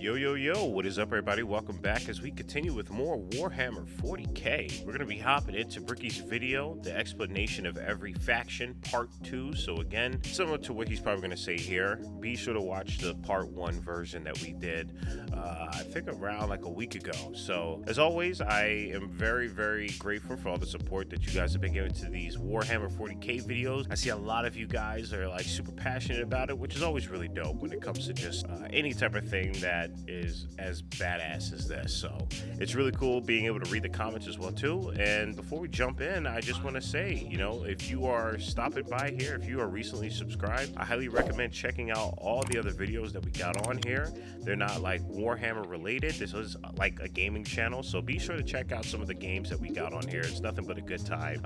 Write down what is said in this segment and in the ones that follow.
Yo, yo, yo, what is up, everybody? Welcome back as we continue with more Warhammer 40K. We're going to be hopping into Bricky's video, the explanation of every faction, part 2. So again, similar to what he's probably going to say here, be sure to watch the part 1 version that we did, I think around like a week ago. So as always, I am very, very grateful for all the support that you guys have been giving to these Warhammer 40K videos. I see a lot of you guys are like super passionate about it, which is always really dope when it comes to just any type of thing that is as badass as this. So it's really cool being able to read the comments as well too. And before we jump in, I just want to say, you know, if you are stopping by here, if you are recently subscribed, I highly recommend checking out all the other videos that we got on here. They're not like Warhammer related. This is like a gaming channel, so be sure to check out some of the games that we got on here. It's nothing but a good time.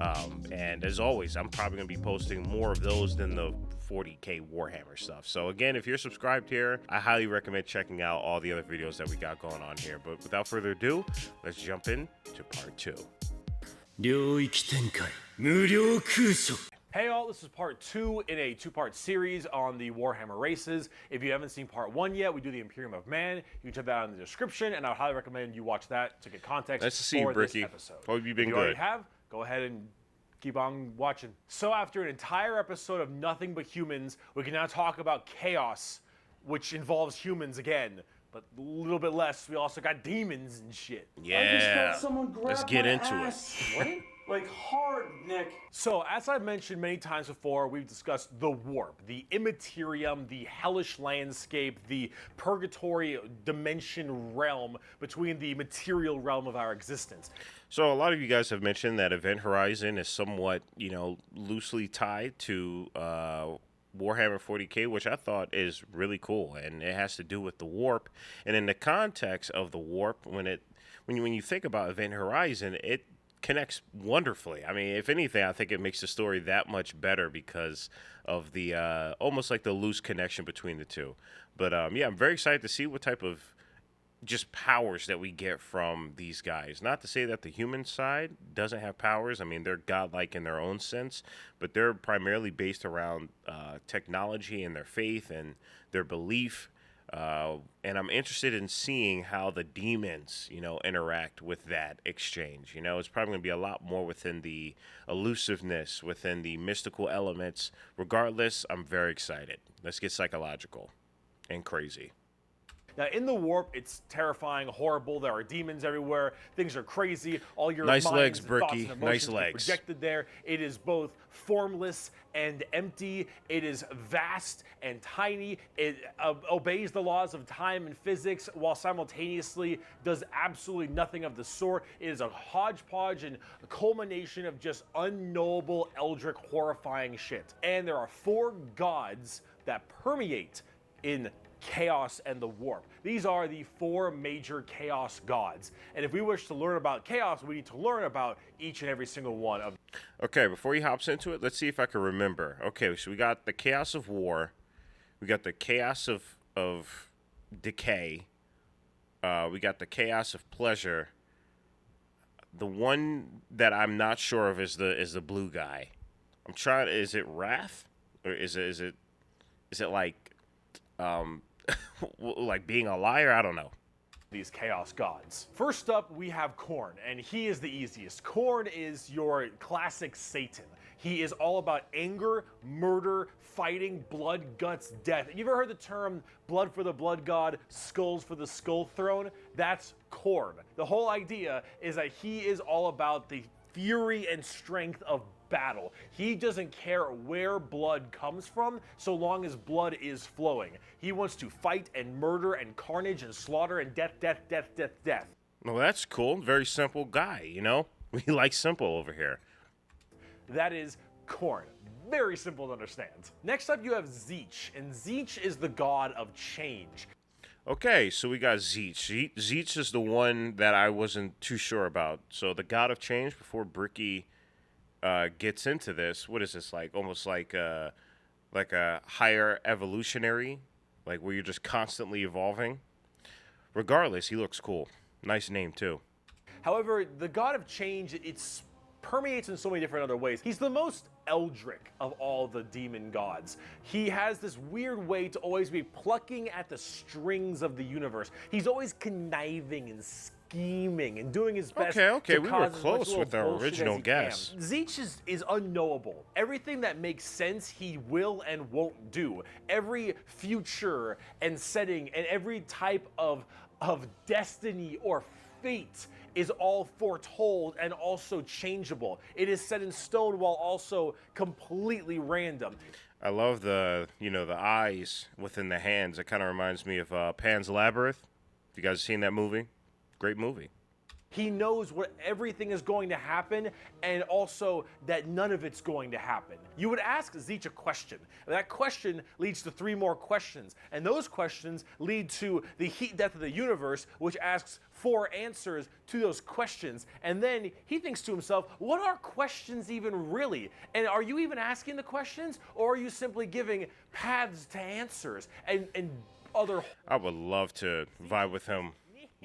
And as always, I'm probably gonna be posting more of those than the 40K Warhammer stuff. So again, if you're subscribed here, I highly recommend checking out all the other videos that we got going on here. But without further ado, let's jump in to part 2. Hey all, this is part 2 in a 2-part series on the Warhammer races. If you haven't seen part 1 yet, we do the Imperium of Man. You can check that out in the description, and I would highly recommend you watch that to get context Nice to see you, for this Bricky. episode. Hope you've been if you good. already have, go ahead and keep on watching. So after an entire episode of nothing but humans, we can now talk about chaos, which involves humans again, but a little bit less. We also got demons and shit. Yeah, let's get into it. What? Like hard, Nick. So, as I've mentioned many times before, we've discussed the warp, the immaterium, the hellish landscape, the purgatory dimension realm between the material realm of our existence. So a lot of you guys have mentioned that Event Horizon is somewhat, you know, loosely tied to Warhammer 40K, which I thought is really cool, and it has to do with the warp. And in the context of the warp, when you think about Event Horizon, it connects wonderfully. I mean, if anything, I think it makes the story that much better because of the almost like the loose connection between the two. But yeah, I'm very excited to see what type of just powers that we get from these guys. Not to say that the human side doesn't have powers. I mean, they're godlike in their own sense, but they're primarily based around technology and their faith and their belief. And I'm interested in seeing how the demons, you know, interact with that exchange. You know, it's probably going to be a lot more within the elusiveness, within the mystical elements. Regardless, I'm very excited. Let's get psychological and crazy. Now, in the warp, it's terrifying, horrible. There are demons everywhere. Things are crazy. All your Nice minds legs, and Bricky. thoughts and emotions Nice get legs. projected there. It is both formless and empty. It is vast and tiny. It obeys the laws of time and physics while simultaneously does absolutely nothing of the sort. It is a hodgepodge and a culmination of just unknowable, eldritch, horrifying shit. And there are 4 gods that permeate in chaos and the warp. These are the 4 major chaos gods. And if we wish to learn about chaos, we need to learn about each and every single one of them. Okay, before he hops into it, let's see if I can remember. Okay, so we got the chaos of war. We got the chaos of decay. We got the chaos of pleasure. The one that I'm not sure of is the blue guy. I'm trying. Is it wrath, or is it like like being a liar? I don't know. These chaos gods. First up, we have Khorne, and he is the easiest. Khorne is your classic Satan. He is all about anger, murder, fighting, blood, guts, death. You ever heard the term blood for the blood god, skulls for the skull throne? That's Khorne. The whole idea is that he is all about the fury and strength of battle. He doesn't care where blood comes from so long as blood is flowing. He wants to fight and murder and carnage and slaughter and death. Well, that's cool. Very simple guy, you know? We like simple over here. That is Khorne. Very simple to understand. Next up, you have Tzeentch, and Tzeentch is the god of change. Okay, so we got Tzeentch. Tzeentch is the one that I wasn't too sure about. So the god of change, before Bricky gets into this, what is this, like almost like a higher evolutionary, like where you're just constantly evolving? Regardless, he looks cool. Nice name too. However, the god of change, it permeates in so many different other ways. He's the most eldritch of all the demon gods. He has this weird way to always be plucking at the strings of the universe. He's always conniving and scheming and doing his best. Okay, to we cause were as close much with our little bullshit original as he guess. can. Tzeentch is unknowable. Everything that makes sense, he will and won't do. Every future and setting and every type of destiny or fate is all foretold and also changeable. It is set in stone while also completely random. I love the eyes within the hands. It kind of reminds me of Pan's Labyrinth. Have you guys seen that movie? Great movie. He knows what everything is going to happen and also that none of it's going to happen. You would ask Tzeentch a question. And that question leads to 3 more questions. And those questions lead to the heat death of the universe, which asks 4 answers to those questions. And then he thinks to himself, what are questions even really? And are you even asking the questions? Or are you simply giving paths to answers and other... I would love to vibe with him.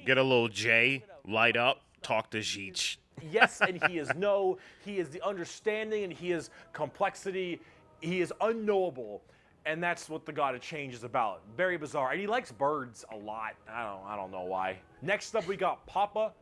Get a little J, light up, talk to Tzeentch. Yes, and he is no. He is the understanding, and he is complexity. He is unknowable, and that's what the God of Change is about. Very bizarre, and he likes birds a lot. I don't know why. Next up, we got Papa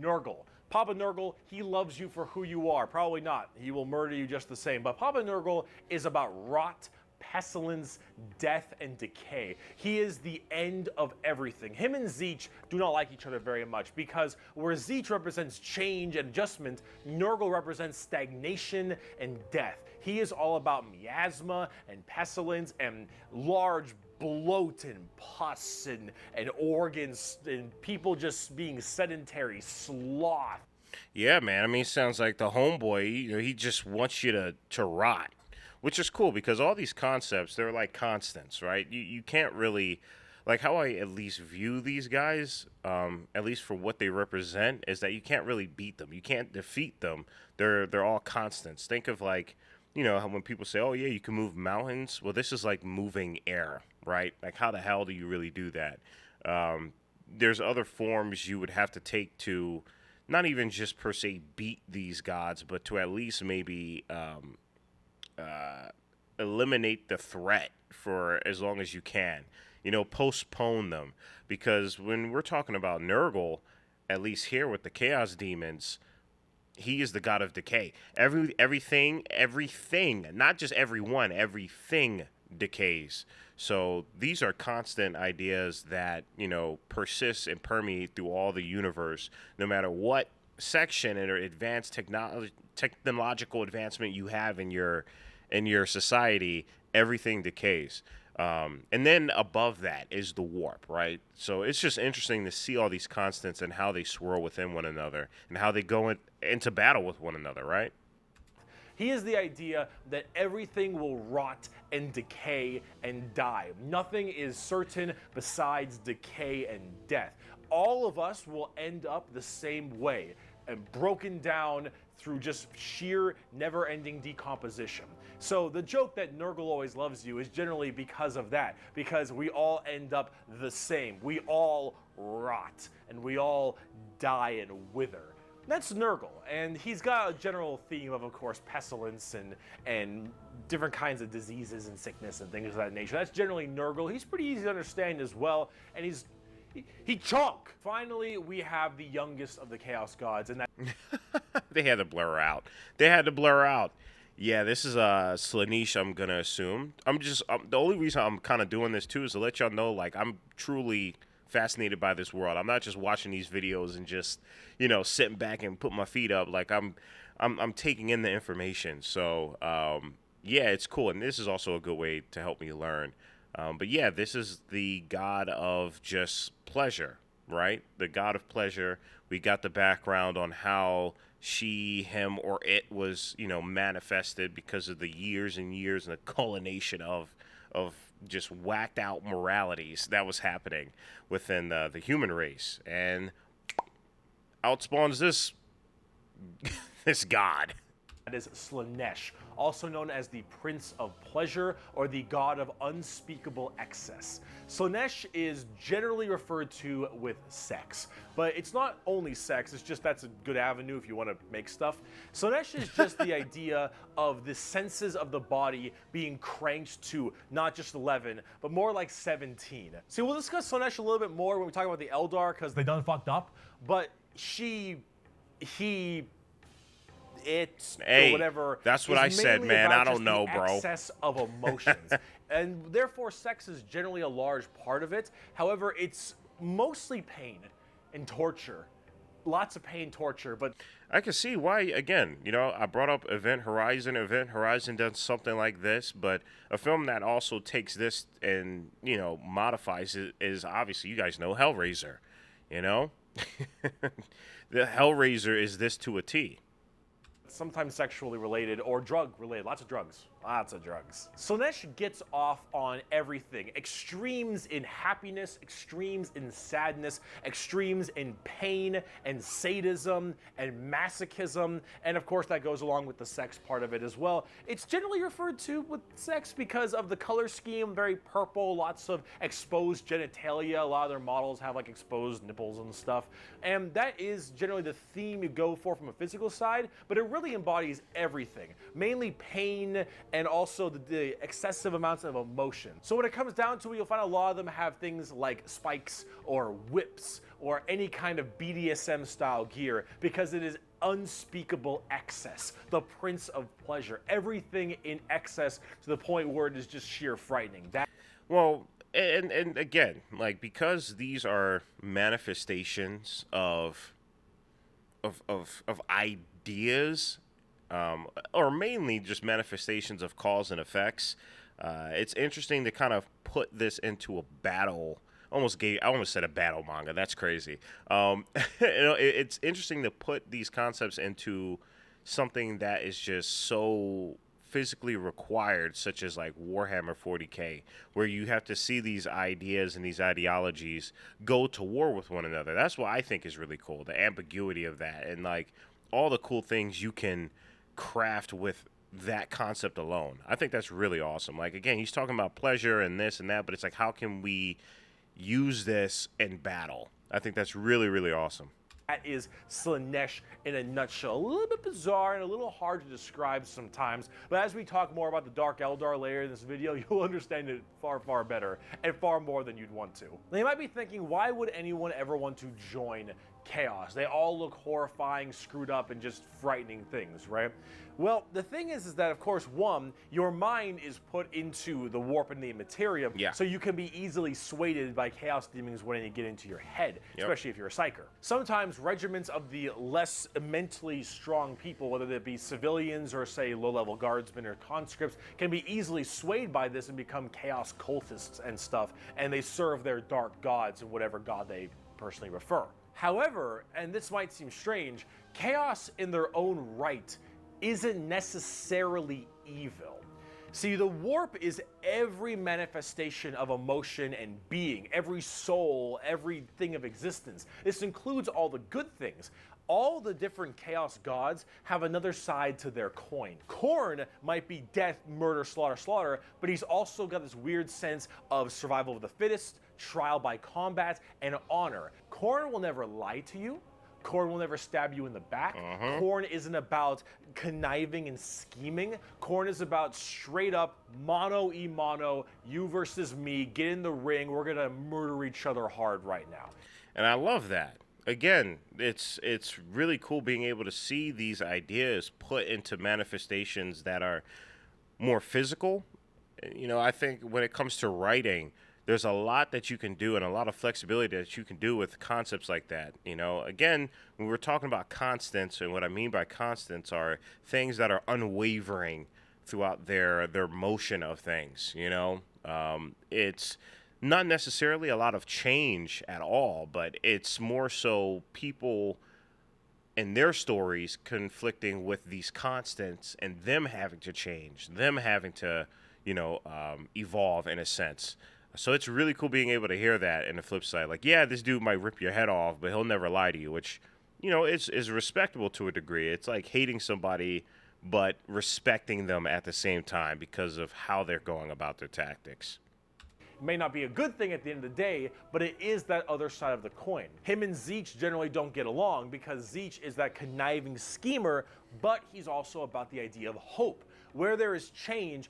Nurgle. Papa Nurgle, he loves you for who you are. Probably not. He will murder you just the same. But Papa Nurgle is about rot, pestilence, death, and decay. He is the end of everything. Him and Tzeentch do not like each other very much because where Tzeentch represents change and adjustment, Nurgle represents stagnation and death. He is all about miasma and pestilence and large bloat and pus and organs and people just being sedentary, sloth. Yeah, man. I mean, it sounds like the homeboy, he just wants you to rot. Which is cool because all these concepts, they're like constants, right? You can't really, like how I at least view these guys, at least for what they represent, is that you can't really beat them. You can't defeat them. They're all constants. Think of like, how when people say, oh yeah, you can move mountains. Well, this is like moving air, right? Like how the hell do you really do that? There's other forms you would have to take to not even just per se beat these gods, but to at least maybe... eliminate the threat for as long as you can. Postpone them. Because when we're talking about Nurgle, at least here with the Chaos Demons, he is the god of decay. Everything, not just everyone, everything decays. So these are constant ideas that, persist and permeate through all the universe, no matter what section or advanced technological advancement you have in your society, everything decays. And then above that is the warp, right? So it's just interesting to see all these constants and how they swirl within one another and how they go into battle with one another, right? He is the idea that everything will rot and decay and die. Nothing is certain besides decay and death. All of us will end up the same way, and broken down through just sheer never-ending decomposition. So the joke that Nurgle always loves you is generally because of that, because we all end up the same. We all rot, and we all die and wither. That's Nurgle, and he's got a general theme of course, pestilence and different kinds of diseases and sickness and things of that nature. That's generally Nurgle. He's pretty easy to understand as well, and he chunk. Finally, we have the youngest of the Chaos Gods, and that They had to blur out. Yeah, this is Slaanesh, I'm gonna assume. The only reason I'm kind of doing this too is to let y'all know, like, I'm truly fascinated by this world. I'm not just watching these videos and just, sitting back and putting my feet up. Like, I'm taking in the information. So, yeah, it's cool, and this is also a good way to help me learn. But yeah, this is the god of just pleasure, right? The god of pleasure. We got the background on how she, him, or it was, manifested because of the years and years and the culmination of just whacked out moralities that was happening within the human race. And outspawns this god. That is Slaanesh, also known as the Prince of Pleasure or the God of Unspeakable Excess. Slaanesh is generally referred to with sex, but it's not only sex, it's just that's a good avenue if you want to make stuff. Slaanesh is just the idea of the senses of the body being cranked to not just 11, but more like 17. See, we'll discuss Slaanesh a little bit more when we talk about the Eldar, because they done fucked up, but hey, or whatever. That's what I said, man. I don't know, bro. Excess of emotions, and therefore sex is generally a large part of it. However, it's mostly pain and torture, lots of pain, torture. But I can see why. Again, I brought up Event Horizon. Event Horizon does something like this, but a film that also takes this and modifies it is obviously, you guys know, Hellraiser. The Hellraiser is this to a T. Sometimes sexually related or drug related. Lots of drugs. Slaanesh gets off on everything. Extremes in happiness, extremes in sadness, extremes in pain and sadism and masochism. And of course that goes along with the sex part of it as well. It's generally referred to with sex because of the color scheme, very purple, lots of exposed genitalia. A lot of their models have like exposed nipples and stuff. And that is generally the theme you go for from a physical side, but it really embodies everything. Mainly pain and also the excessive amounts of emotion. So when it comes down to it, you'll find a lot of them have things like spikes or whips or any kind of BDSM style gear because it is unspeakable excess, the Prince of Pleasure. Everything in excess to the point where it is just sheer frightening. Well, and again, like, because these are manifestations of ideas, or mainly just manifestations of cause and effects, it's interesting to kind of put this into a battle. I almost said a battle manga. That's crazy. It's interesting to put these concepts into something that is just so physically required, such as like Warhammer 40K, where you have to see these ideas and these ideologies go to war with one another. That's what I think is really cool, the ambiguity of that, and like all the cool things you can craft with that concept alone. I think that's really awesome. Like, again, he's talking about pleasure and this and that, but it's like, how can we use this in battle? I think that's really, really awesome. That is Slaanesh in a nutshell. A little bit bizarre and a little hard to describe sometimes, but as we talk more about the Dark Eldar later in this video, you'll understand it far, far better and far more than you'd want to. Now, you might be thinking, why would anyone ever want to join Chaos? They all look horrifying, screwed up, and just frightening things, right? Well, the thing is that, of course, one, your mind is put into the warp and the materia, so you can be easily swayed by chaos demons when they get into your head, especially if you're a psyker. Sometimes regiments of the less mentally strong people, whether they be civilians or, say, low-level guardsmen or conscripts, can be easily swayed by this and become chaos cultists and stuff, and they serve their dark gods and whatever god they personally prefer. However, and this might seem strange, chaos in their own right isn't necessarily evil. See, the warp is every manifestation of emotion and being, every soul, everything of existence. This includes all the good things. All the different chaos gods have another side to their coin. Khorne might be death, murder, slaughter, slaughter, but he's also got this weird sense of survival of the fittest, trial by combat, and honor. Khorne will never lie to you. Khorne will never stab you in the back. Khorne isn't about conniving and scheming. Khorne is about straight up mano-y-mano, you versus me, get in the ring, we're gonna murder each other hard right now. And I love that. Again, it's really cool being able to see these ideas put into manifestations that are more physical. I think when it comes to writing, there's a lot that you can do and a lot of flexibility that you can do with concepts like that. Again, when we're talking about constants, and what I mean by constants are things that are unwavering throughout their motion of things. It's not necessarily a lot of change at all, but it's more so people and their stories conflicting with these constants and them having to change, them having to, evolve in a sense. So it's really cool being able to hear that. And the flip side, like, yeah, this dude might rip your head off, but he'll never lie to you, which, is respectable to a degree. It's like hating somebody, but respecting them at the same time because of how they're going about their tactics. May not be a good thing at the end of the day, but it is that other side of the coin. Him and Tzeentch generally don't get along because Tzeentch is that conniving schemer, but he's also about the idea of hope. Where there is change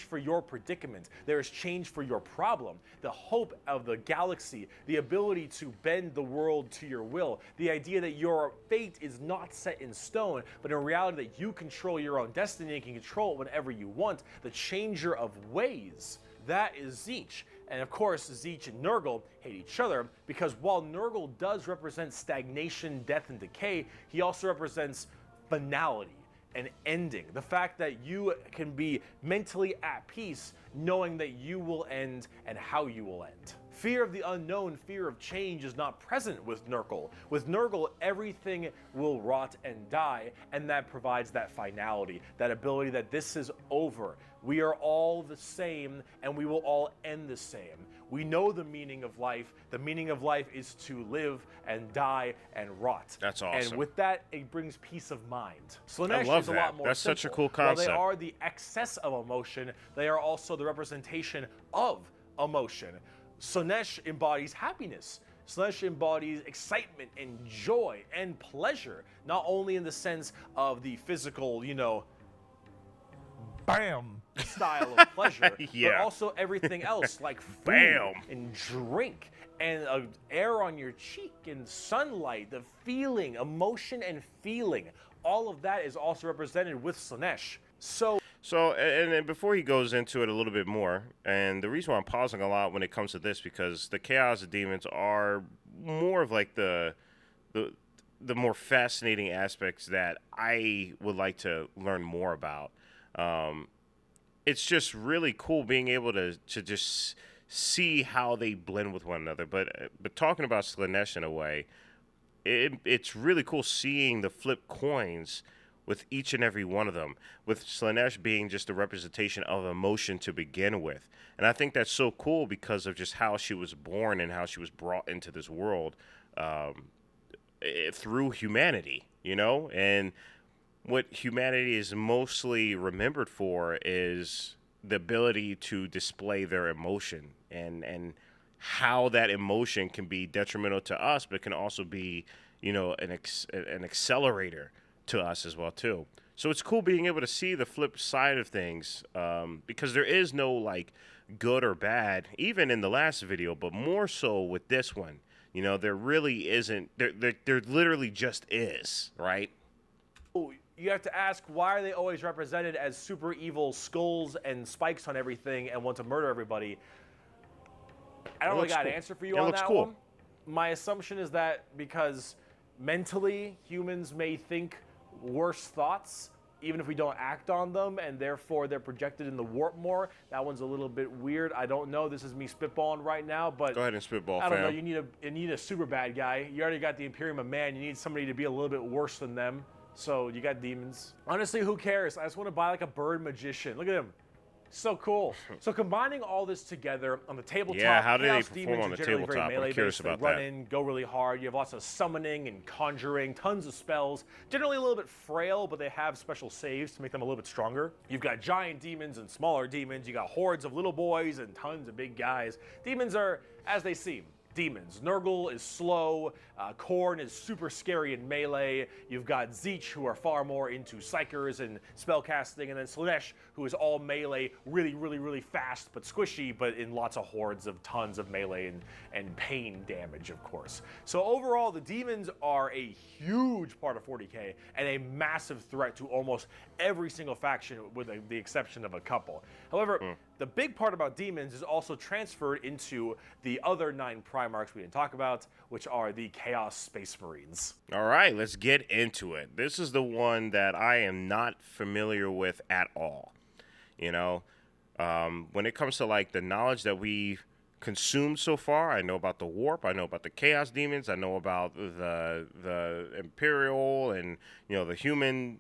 for your predicament. There is change for your problem. The hope of the galaxy, the ability to bend the world to your will, the idea that your fate is not set in stone, but in reality that you control your own destiny and can control it whenever you want, the changer of ways. That is Tzeentch. And of course, Tzeentch and Nurgle hate each other because while Nurgle does represent stagnation, death, and decay, he also represents finality, an ending. The fact that you can be mentally at peace knowing that you will end and how you will end. Fear of the unknown, fear of change is not present with Nurgle. With Nurgle, everything will rot and die, and that provides that finality, that ability that this is over. We are all the same, and we will all end the same. We know the meaning of life. The meaning of life is to live and die and rot. That's awesome. And with that, it brings peace of mind. I Slaanesh love is a that. lot more That's simple. such a cool concept. While they are the excess of emotion, they are also the representation of emotion. Slaanesh embodies happiness. Slaanesh embodies excitement and joy and pleasure, not only in the sense of the physical, bam style of pleasure, Yeah. but also everything else like food Bam. and drink and air on your cheek and sunlight, the feeling, emotion and feeling. All of that is also represented with Slaanesh. So, and before he goes into it a little bit more, and the reason why I'm pausing a lot when it comes to this, because the Chaos of Demons are more of like the more fascinating aspects that I would like to learn more about. It's just really cool being able to just see how they blend with one another. But talking about Slaanesh in a way, it's really cool seeing the flip coins with each and every one of them, with Slaanesh being just a representation of emotion to begin with. And I think that's so cool because of just how she was born and how she was brought into this world through humanity, And what humanity is mostly remembered for is the ability to display their emotion and how that emotion can be detrimental to us, but can also be, an accelerator to us as well too. So it's cool being able to see the flip side of things, because there is no like good or bad, even in the last video, but more so with this one. There really isn't. There literally just is, right? you have to ask, why are they always represented as super evil skulls and spikes on everything and want to murder everybody? I don't really got an answer for you on that one. My assumption is that because mentally humans may think worse thoughts, even if we don't act on them, and therefore they're projected in the warp more. That one's a little bit weird. I don't know. This is me spitballing right now, but go ahead and spitball. I don't know. You need a super bad guy. You already got the Imperium of Man. You need somebody to be a little bit worse than them. So you got demons. Honestly, who cares? I just want to buy like a bird magician. Look at him. So cool. So combining all this together on the tabletop, yeah, how do they Chaos perform Demons on the are generally tabletop? very melee I'm curious based. about They run that. in, go really hard. You have lots of summoning and conjuring, tons of spells. Generally a little bit frail, but they have special saves to make them a little bit stronger. You've got giant demons and smaller demons. You got hordes of little boys and tons of big guys. Demons are as they seem. Demons. Nurgle is slow. Khorne is super scary in melee. You've got Tzeentch, who are far more into psychers and spellcasting, and then Slaanesh, who is all melee, really, really, really fast, but squishy, but in lots of hordes of tons of melee and pain damage, of course. So overall, the demons are a huge part of 40K and a massive threat to almost every single faction, with the exception of a couple. However, the big part about demons is also transferred into the other 9 Primarchs we didn't talk about, which are the Chaos Space Marines. All right, let's get into it. This is the one that I am not familiar with at all. You know, when it comes to like the knowledge that we've consumed so far, I know about the Warp, I know about the Chaos Demons, I know about the Imperial and, you know, the human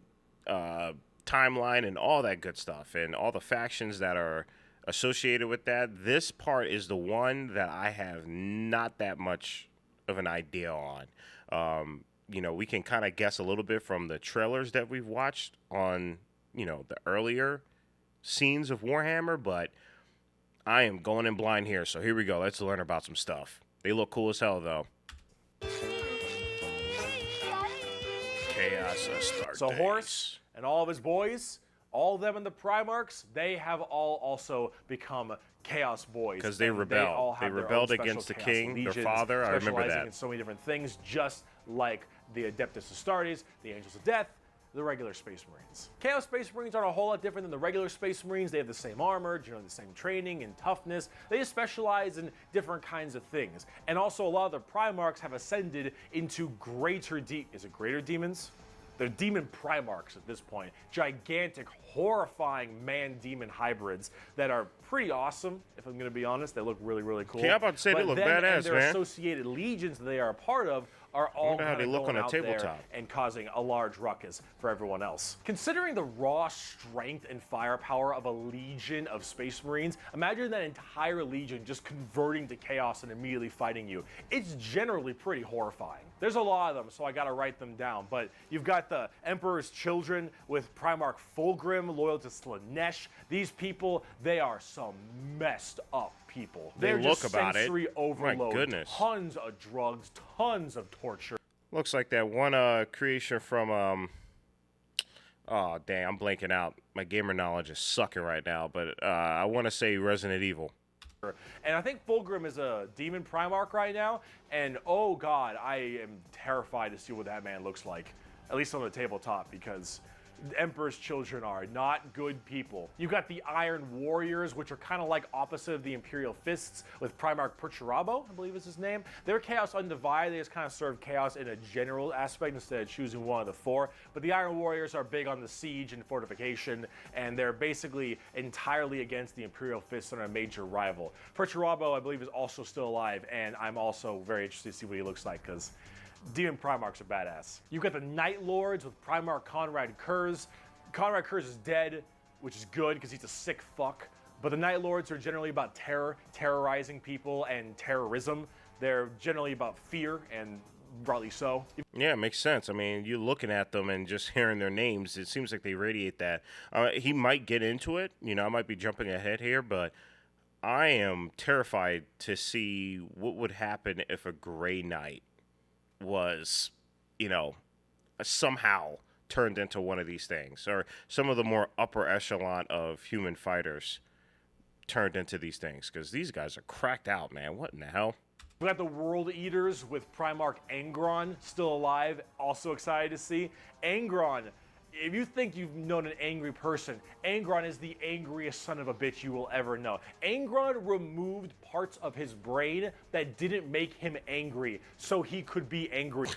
timeline and all that good stuff and all the factions that are associated with that. This part is the one that I have not that much of an idea on. we can kind of guess a little bit from the trailers that we've watched on, the earlier scenes of Warhammer, but I am going in blind here. So here we go. Let's learn about some stuff. They look cool as hell, though. Chaos Astartes. So Horus and all of his boys, all of them in the Primarchs, they have all also become Chaos Boys. Because they And rebelled. They rebelled against the king, their father. I remember specializing that. in so many different things, just like the Adeptus Astartes, the Angels of Death, the regular Space Marines. Chaos Space Marines aren't a whole lot different than the regular Space Marines. They have the same armor, generally the same training and toughness. They just specialize in different kinds of things. And also a lot of the Primarchs have ascended into greater demons? They're demon Primarchs at this point. Gigantic, horrifying man-demon hybrids that are pretty awesome, if I'm going to be honest. They look really, really cool. Yeah, I'm about to say they look badass, and their man. associated legions that they are a part of are all wonder how they look on a out there tabletop. and causing a large ruckus for everyone else. Considering the raw strength and firepower of a legion of Space Marines, imagine that entire legion just converting to chaos and immediately fighting you. It's generally pretty horrifying. There's a lot of them, so I gotta write them down, but you've got the Emperor's Children with Primarch Fulgrim, loyal to Slaanesh. These people, they are some messed up people. They They're look just about it. sensory overload. My goodness. Tons of drugs, tons of torture. Looks like that one creation from oh dang, I'm blanking out. My gamer knowledge is sucking right now, but I want to say Resident Evil. And I think Fulgrim is a demon Primarch right now, and oh god, I am terrified to see what that man looks like, at least on the tabletop, because Emperor's Children are not good people. You've got the Iron Warriors, which are kind of like opposite of the Imperial Fists, with Primarch Perturabo, I believe is his name. They're Chaos Undivided. They just kind of serve Chaos in a general aspect instead of choosing one of the four. But the Iron Warriors are big on the siege and fortification, and they're basically entirely against the Imperial Fists and are a major rival. Perturabo, I believe, is also still alive, and I'm also very interested to see what he looks like, because Demon Primarchs are badass. You've got the Night Lords with Primarch Conrad Kurz. Conrad Kurz is dead, which is good because he's a sick fuck. But the Night Lords are generally about terrorizing people, and terrorism. They're generally about fear, and rightly so. Yeah, it makes sense. I mean, you looking at them and just hearing their names, it seems like they radiate that. He might get into it. I might be jumping ahead here, but I am terrified to see what would happen if a Grey Knight was, somehow turned into one of these things, or some of the more upper echelon of human fighters turned into these things, because these guys are cracked out, man. What in the hell? We got the World Eaters with Primarch Angron still alive. Also excited to see. Angron, if you think you've known an angry person, Angron is the angriest son of a bitch you will ever know. Angron removed parts of his brain that didn't make him angry, so he could be angry.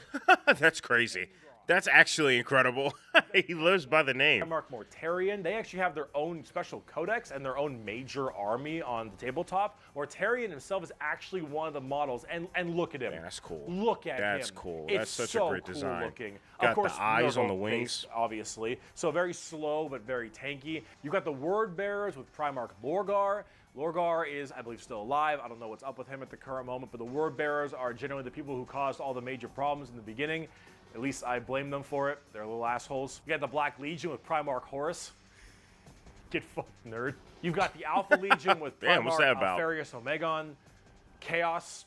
That's crazy. That's actually incredible. He lives by the name. Primarch Mortarion, they actually have their own special codex and their own major army on the tabletop. Mortarion himself is actually one of the models, and look at him. Yeah, that's cool. Look at him. That's cool. It's That's such so a great cool design. looking. Got of course, the eyes on the Nurgle wings. based, obviously. So very slow, but very tanky. You've got the Word Bearers with Primarch Lorgar. Lorgar is, I believe, still alive. I don't know what's up with him at the current moment, but the Word Bearers are generally the people who caused all the major problems in the beginning. At least I blame them for it. They're little assholes. You got the Black Legion with Primarch Horus. Get fucked, nerd. You've got the Alpha Legion with Damn, what's that Primarch about? Alfarius Omegon. Chaos,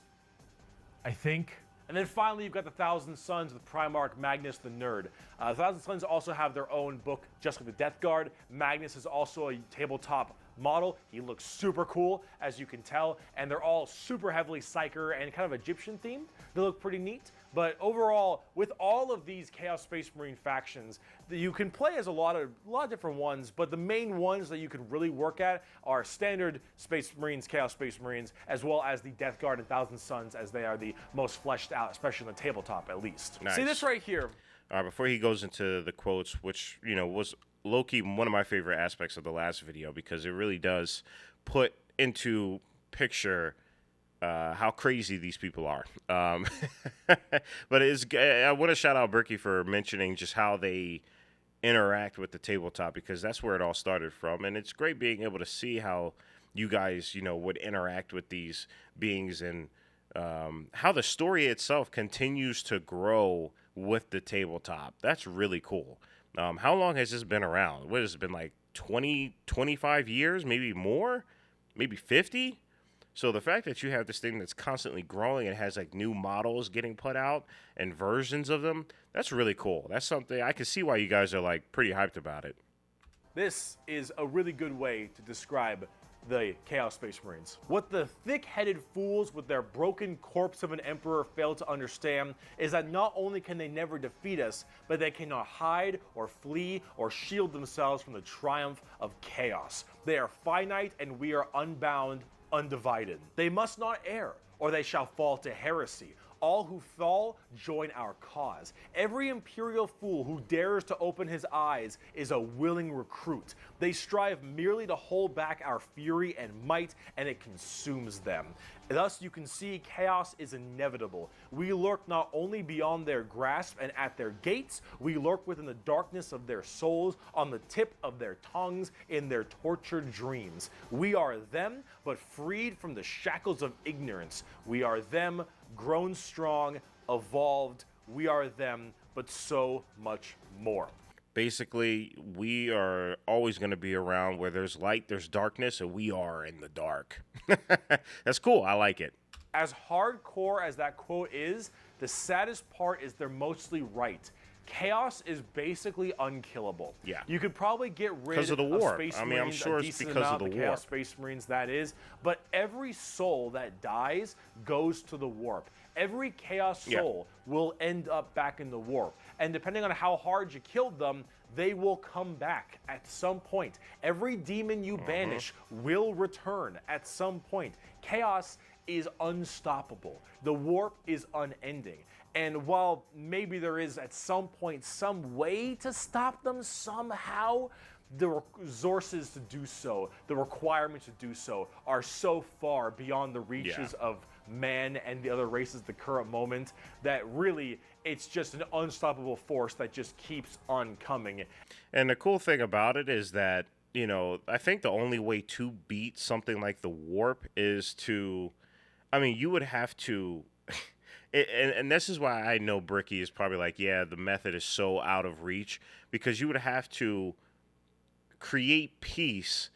I think. And then finally, you've got the Thousand Sons with Primarch Magnus the Nerd. The Thousand Sons also have their own book, just like the Death Guard. Magnus is also a tabletop model. He looks super cool, as you can tell, and they're all super heavily Psyker and kind of Egyptian themed. They look pretty neat. But overall, with all of these Chaos Space Marine factions, you can play as a lot of different ones, but the main ones that you can really work at are standard Space Marines, Chaos Space Marines, as well as the Death Guard and Thousand Sons, as they are the most fleshed out, especially on the tabletop at least. Nice. See this right here. Before he goes into the quotes, which, was low-key one of my favorite aspects of the last video, because it really does put into picture how crazy these people are. But I want to shout out Bricky for mentioning just how they interact with the tabletop, because that's where it all started from. And it's great being able to see how you guys, would interact with these beings, and how the story itself continues to grow with the tabletop. That's really cool. How long has this been around? What has it been, like 20, 25 years, maybe more, maybe 50? So the fact that you have this thing that's constantly growing and has like new models getting put out and versions of them, that's really cool. That's something I can see why you guys are like pretty hyped about it. This is a really good way to describe the Chaos Space Marines. What the thick-headed fools with their broken corpse of an emperor fail to understand is that not only can they never defeat us, but they cannot hide or flee or shield themselves from the triumph of chaos. They are finite and we are unbound, undivided. They must not err, or they shall fall to heresy. All who fall join our cause. Every imperial fool who dares to open his eyes is a willing recruit. They strive merely to hold back our fury and might, and it consumes them. Thus, you can see chaos is inevitable. We lurk not only beyond their grasp and at their gates, we lurk within the darkness of their souls, on the tip of their tongues, in their tortured dreams. We are them, but freed from the shackles of ignorance. We are them, grown strong, evolved. We are them, but so much more. Basically, we are always going to be around where there's light, there's darkness, and we are in the dark. That's cool. I like it. As hardcore as that quote is, the saddest part is they're mostly right. Chaos is basically unkillable. Yeah. You could probably get rid of the war. Space I mean, Marines, I'm sure a it's decent because amount of the Chaos warp. Space Marines, that is. But every soul that dies goes to the warp. Every Chaos soul will end up back in the warp. And depending on how hard you killed them, they will come back at some point. Every demon you banish will return at some point. Chaos is unstoppable. The warp is unending. And while maybe there is at some point some way to stop them somehow, the resources to do so, the requirements to do so, are so far beyond the reaches of man and the other races at the current moment that really it's just an unstoppable force that just keeps on coming. And the cool thing about it is that, you know, I think the only way to beat something like the warp is to, I mean, you would have to, and this is why I know Bricky is probably like, yeah, the method is so out of reach, because you would have to create peace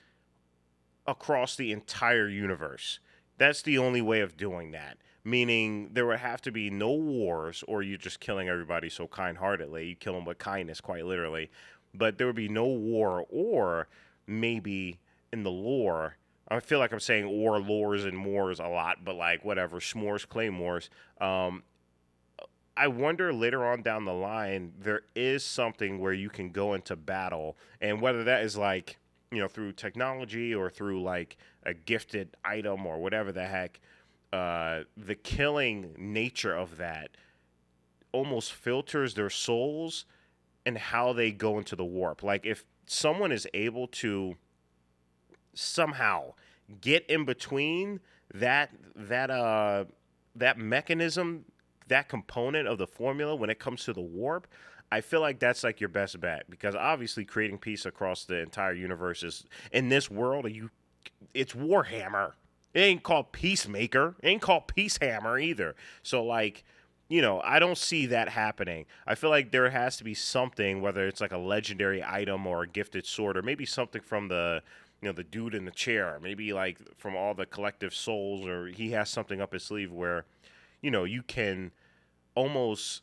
across the entire universe. That's the only way of doing that. Meaning there would have to be no wars, or you're just killing everybody so kind-heartedly. You kill them with kindness, quite literally. But there would be no war, or maybe in the lore, I feel like I'm saying or, lores, and mores a lot, but like whatever, s'mores, claymores. I wonder later on down the line, there is something where you can go into battle, and whether that is like, you know, through technology or through like a gifted item or whatever the heck, the killing nature of that almost filters their souls and how they go into the warp. Like if someone is able to somehow get in between that mechanism, that component of the formula when it comes to the warp, I feel like that's like your best bet, because obviously creating peace across the entire universe is, in this world, it's Warhammer. It ain't called Peacemaker. It ain't called Peacehammer either. So like, you know, I don't see that happening. I feel like there has to be something, whether it's like a legendary item or a gifted sword, or maybe something from the, you know, the dude in the chair, maybe like from all the collective souls, or he has something up his sleeve where, you know, you can almost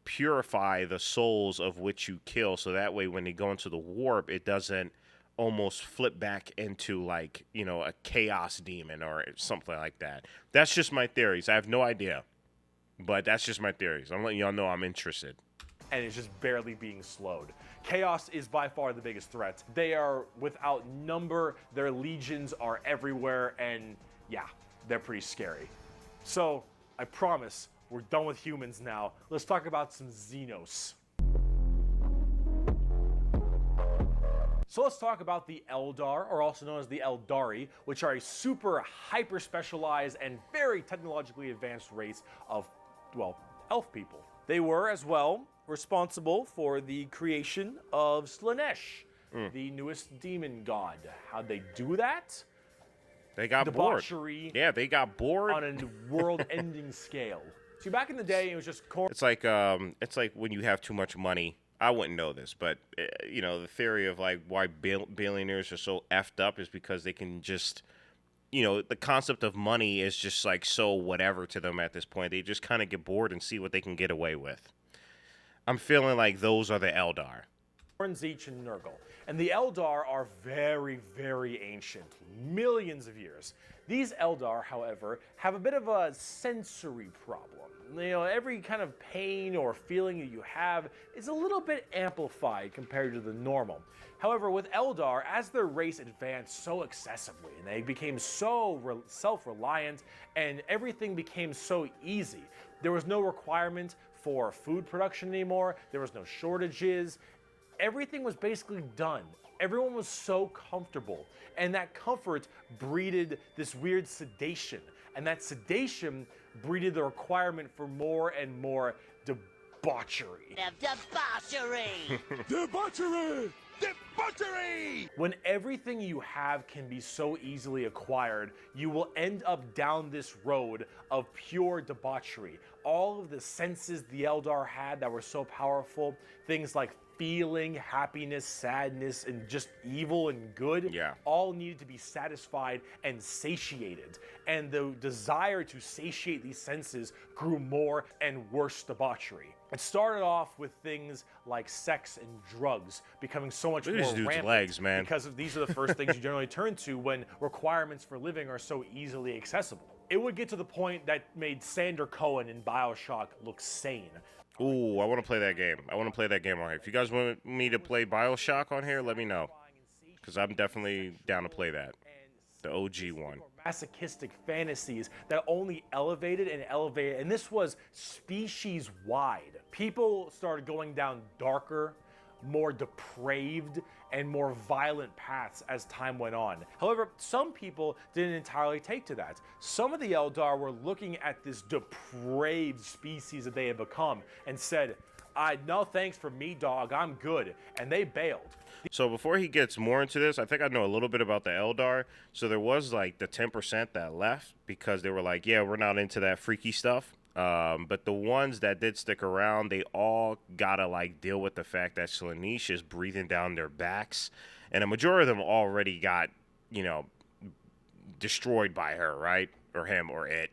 purify the souls of which you kill, so that way when they go into the warp, it doesn't almost flip back into like, you know, a chaos demon or something like that. That's just my theories. I have no idea, but that's just my theories. I'm letting y'all know I'm interested. And it's just barely being slowed. Chaos is by far the biggest threat. They are without number, their legions are everywhere, and yeah, they're pretty scary. So, I promise, we're done with humans now. Let's talk about some Xenos. So let's talk about the Eldar, or also known as the Aeldari, which are a super hyper-specialized and very technologically advanced race of, well, elf people. They were, as well, responsible for the creation of Slaanesh, the newest demon god. How'd they do that? They got bored. Debauchery. Yeah, they got bored. On a world-ending scale. See, back in the day, it was just Khorne. It's like when you have too much money. I wouldn't know this, but you know, the theory of like why billionaires are so effed up is because they can just, you know, the concept of money is just like so whatever to them at this point. They just kind of get bored and see what they can get away with. I'm feeling like those are the Eldar. Tzeentch and Nurgle. And the Eldar are very, very ancient, millions of years. These Eldar, however, have a bit of a sensory problem. You know, every kind of pain or feeling that you have is a little bit amplified compared to the normal. However, with Eldar, as their race advanced so excessively, and they became so self-reliant, and everything became so easy, there was no requirement for food production anymore, there was no shortages, everything was basically done. Everyone was so comfortable, and that comfort breeded this weird sedation, and that sedation breeded the requirement for more and more debauchery. Debauchery! Debauchery! Debauchery! When everything you have can be so easily acquired, you will end up down this road of pure debauchery. All of the senses the Eldar had that were so powerful, things like feeling, happiness, sadness, and just evil and good, all needed to be satisfied and satiated. And the desire to satiate these senses grew more and worse debauchery. It started off with things like sex and drugs becoming so much more rampant legs, man. because these are the first things you generally turn to when requirements for living are so easily accessible. It would get to the point that made Sander Cohen in BioShock look sane. Ooh, I want to play that game. I want to play that game on here. If you guys want me to play BioShock on here, let me know. Because I'm definitely down to play that. The OG one. Masochistic fantasies that only elevated and elevated. And this was species-wide. People started going down darker, more depraved, and more violent paths as time went on. However, some people didn't entirely take to that. Some of the Eldar were looking at this depraved species that they had become and said, no thanks for me, dog, I'm good. And they bailed. So before he gets more into this, I think I know a little bit about the Eldar. So there was like the 10% that left because they were like, yeah, we're not into that freaky stuff. But the ones that did stick around, they all gotta like deal with the fact that Slaanesh is breathing down their backs, and a majority of them already got, you know, destroyed by her, right? Or him, or it.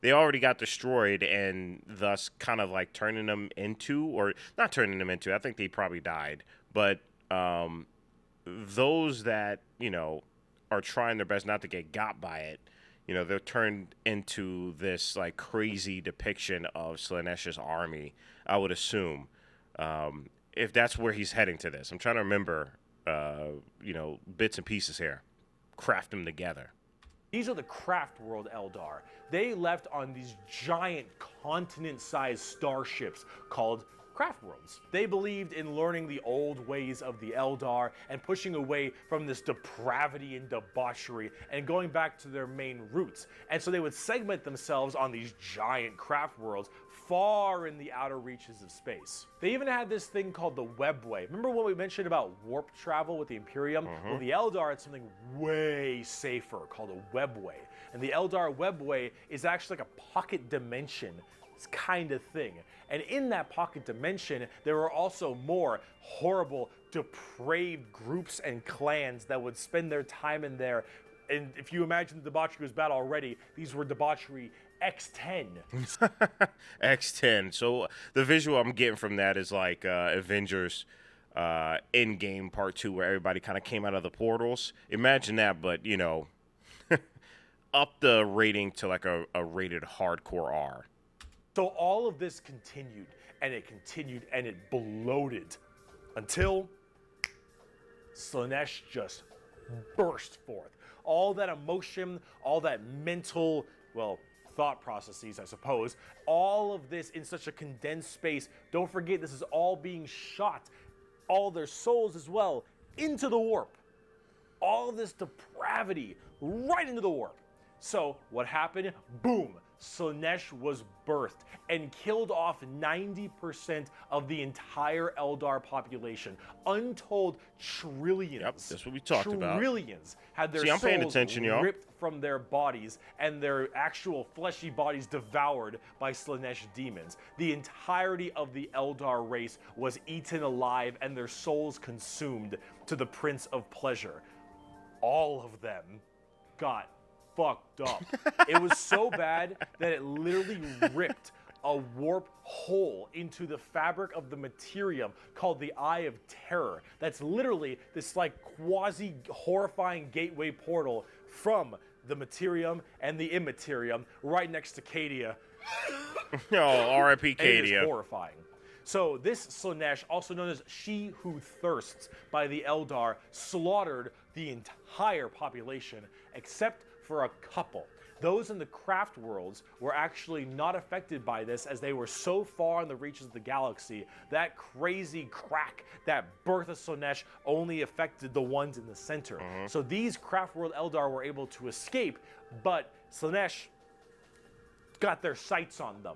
They already got destroyed, and thus kind of like turning them into, or not turning them into, I think they probably died, but those that, you know, are trying their best not to get got by it, you know, they're turned into this like crazy depiction of Slaanesh's army, I would assume, if that's where he's heading to this. I'm trying to remember, you know, bits and pieces here. Craft them together. These are the Craftworld Eldar. They left on these giant continent-sized starships called Craftworlds. They believed in learning the old ways of the Eldar and pushing away from this depravity and debauchery and going back to their main roots. And so they would segment themselves on these giant Craftworlds far in the outer reaches of space. They even had this thing called the Webway. Remember what we mentioned about warp travel with the Imperium? Well, the Eldar had something way safer called a Webway. And the Eldar Webway is actually like a pocket dimension kind of thing. And in that pocket dimension, there were also more horrible, depraved groups and clans that would spend their time in there. And if you imagine the debauchery was bad already, these were debauchery X10. X10. So the visual I'm getting from that is like Avengers Endgame Part 2, where everybody kind of came out of the portals. Imagine that, but, you know, up the rating to like a rated hardcore R. So all of this continued, and it bloated until Slaanesh just burst forth. All that emotion, all that mental, well, thought processes, I suppose, all of this in such a condensed space. Don't forget, this is all being shot, all their souls as well, into the warp. All of this depravity right into the warp. So what happened? Boom. Slaanesh was birthed and killed off 90% of the entire Eldar population. Untold trillions. Yep, that's what we talked about. Trillions had their See, I'm paying souls attention, y'all. ripped from their bodies and their actual fleshy bodies devoured by Slaanesh demons. The entirety of the Eldar race was eaten alive and their souls consumed to the Prince of Pleasure. All of them got fucked up. It was so bad that it literally ripped a warp hole into the fabric of the materium called the Eye of Terror. That's literally this like quasi horrifying gateway portal from the materium and the immaterium right next to Cadia. Oh, R.I.P. And it is Cadia. horrifying. So this Slaanesh, also known as She Who Thirsts by the Eldar, slaughtered the entire population except for a couple. Those in the craft worlds were actually not affected by this as they were so far in the reaches of the galaxy. That crazy crack, that birth of Slaanesh only affected the ones in the center. So these craft world Eldar were able to escape, but Slaanesh got their sights on them.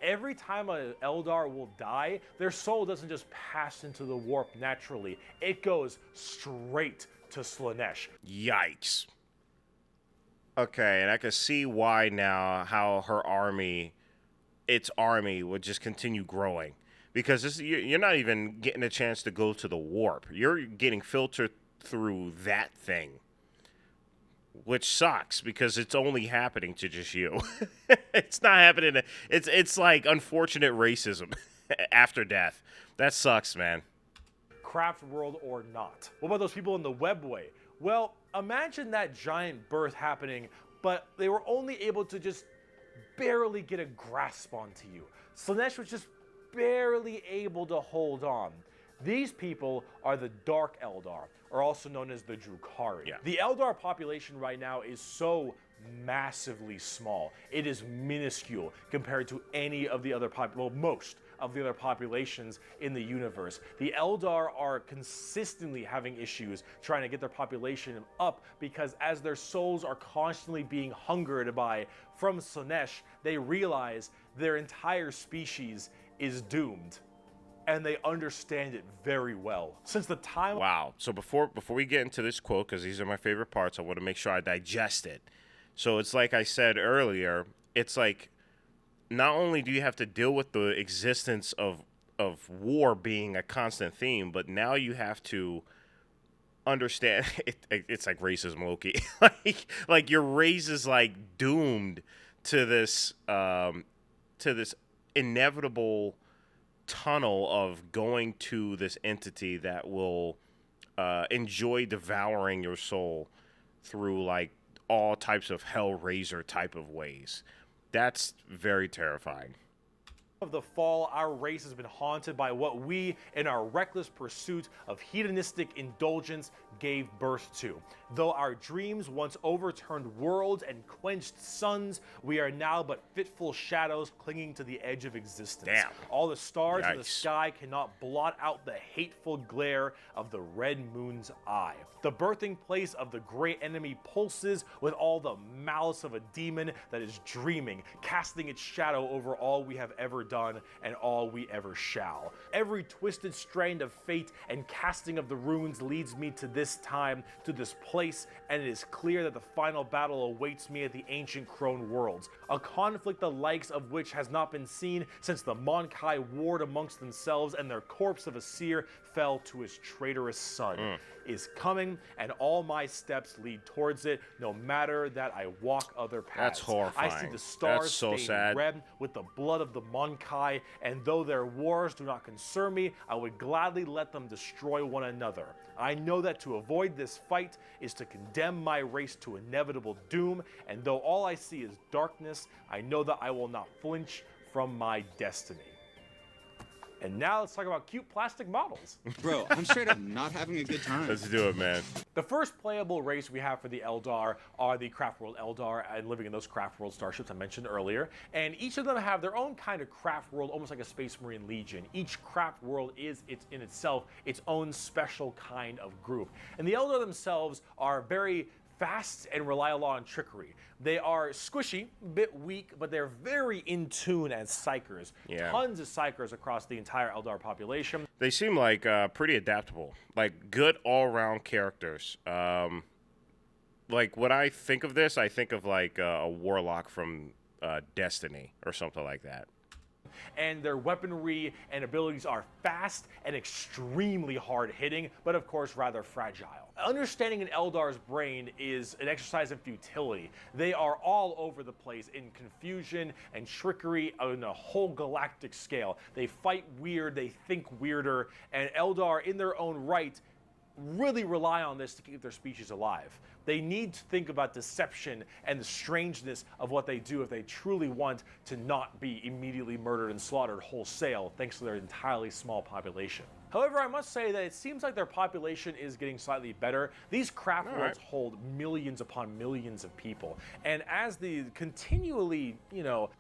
Every time an Eldar will die, their soul doesn't just pass into the warp naturally. It goes straight to Slaanesh. Yikes. Okay, and I can see why now how her army, its army, would just continue growing. Because you're not even getting a chance to go to the warp. You're getting filtered through that thing. Which sucks, because it's only happening to just you. It's not happening. It's like unfortunate racism after death. That sucks, man. Craft world or not. What about those people in the webway? Well, imagine that giant birth happening, but they were only able to just barely get a grasp onto you. Slaanesh was just barely able to hold on. These people are the Dark Eldar, or also known as the Drukhari. Yeah. The Eldar population right now is so massively small. It is minuscule compared to any of the other most of the other populations in the universe. The Eldar are consistently having issues trying to get their population up because as their souls are constantly being hungered by from Slaanesh, they realize their entire species is doomed. And they understand it very well. Since the time... Wow. So before we get into this quote, because these are my favorite parts, I want to make sure I digest it. So it's like I said earlier, it's like not only do you have to deal with the existence of war being a constant theme, but now you have to understand it's like racism, Loki. like your race is like doomed to this inevitable tunnel of going to this entity that will enjoy devouring your soul through like all types of Hellraiser type of ways. That's very terrifying. Of the fall, our race has been haunted by what we, in our reckless pursuit of hedonistic indulgence, gave birth to. Though our dreams once overturned worlds and quenched suns, we are now but fitful shadows clinging to the edge of existence. Damn. All the stars in the Yikes. sky cannot blot out the hateful glare of the red moon's eye. The birthing place of the great enemy pulses with all the malice of a demon that is dreaming, casting its shadow over all we have ever done and all we ever shall. Every twisted strand of fate and casting of the runes leads me to this time, to this place, and it is clear that the final battle awaits me at the ancient Khorne worlds, a conflict the likes of which has not been seen since the Monkai warred amongst themselves and their corpse of a seer fell to his traitorous son. Is coming, and all my steps lead towards it, no matter that I walk other paths. That's horrifying. I see the stars That's so stained sad. red with the blood of the Monkai, and though their wars do not concern me, I would gladly let them destroy one another. I know that to avoid this fight is to condemn my race to inevitable doom, and though all I see is darkness, I know that I will not flinch from my destiny. And now let's talk about cute plastic models. Bro, I'm straight up not having a good time. Let's do it, man. The first playable race we have for the Eldar are the Craftworld Eldar and living in those Craftworld starships I mentioned earlier. And each of them have their own kind of Craftworld, almost like a Space Marine Legion. Each Craftworld is in itself its own special kind of group. And the Eldar themselves are very fast and rely a lot on trickery. They are squishy, a bit weak, but they're very in tune as psychers. Yeah. Tons of psychers across the entire Eldar population. They seem like pretty adaptable, like good all-around characters. Like when I think of this, I think of like a warlock from Destiny or something like that. And their weaponry and abilities are fast and extremely hard-hitting, but of course rather fragile. Understanding an Eldar's brain is an exercise in futility. They are all over the place in confusion and trickery on a whole galactic scale. They fight weird, they think weirder, and Eldar in their own right really rely on this to keep their species alive. They need to think about deception and the strangeness of what they do if they truly want to not be immediately murdered and slaughtered wholesale thanks to their entirely small population. However, I must say that it seems like their population is getting slightly better. These craft worlds hold millions upon millions of people. And as they continually,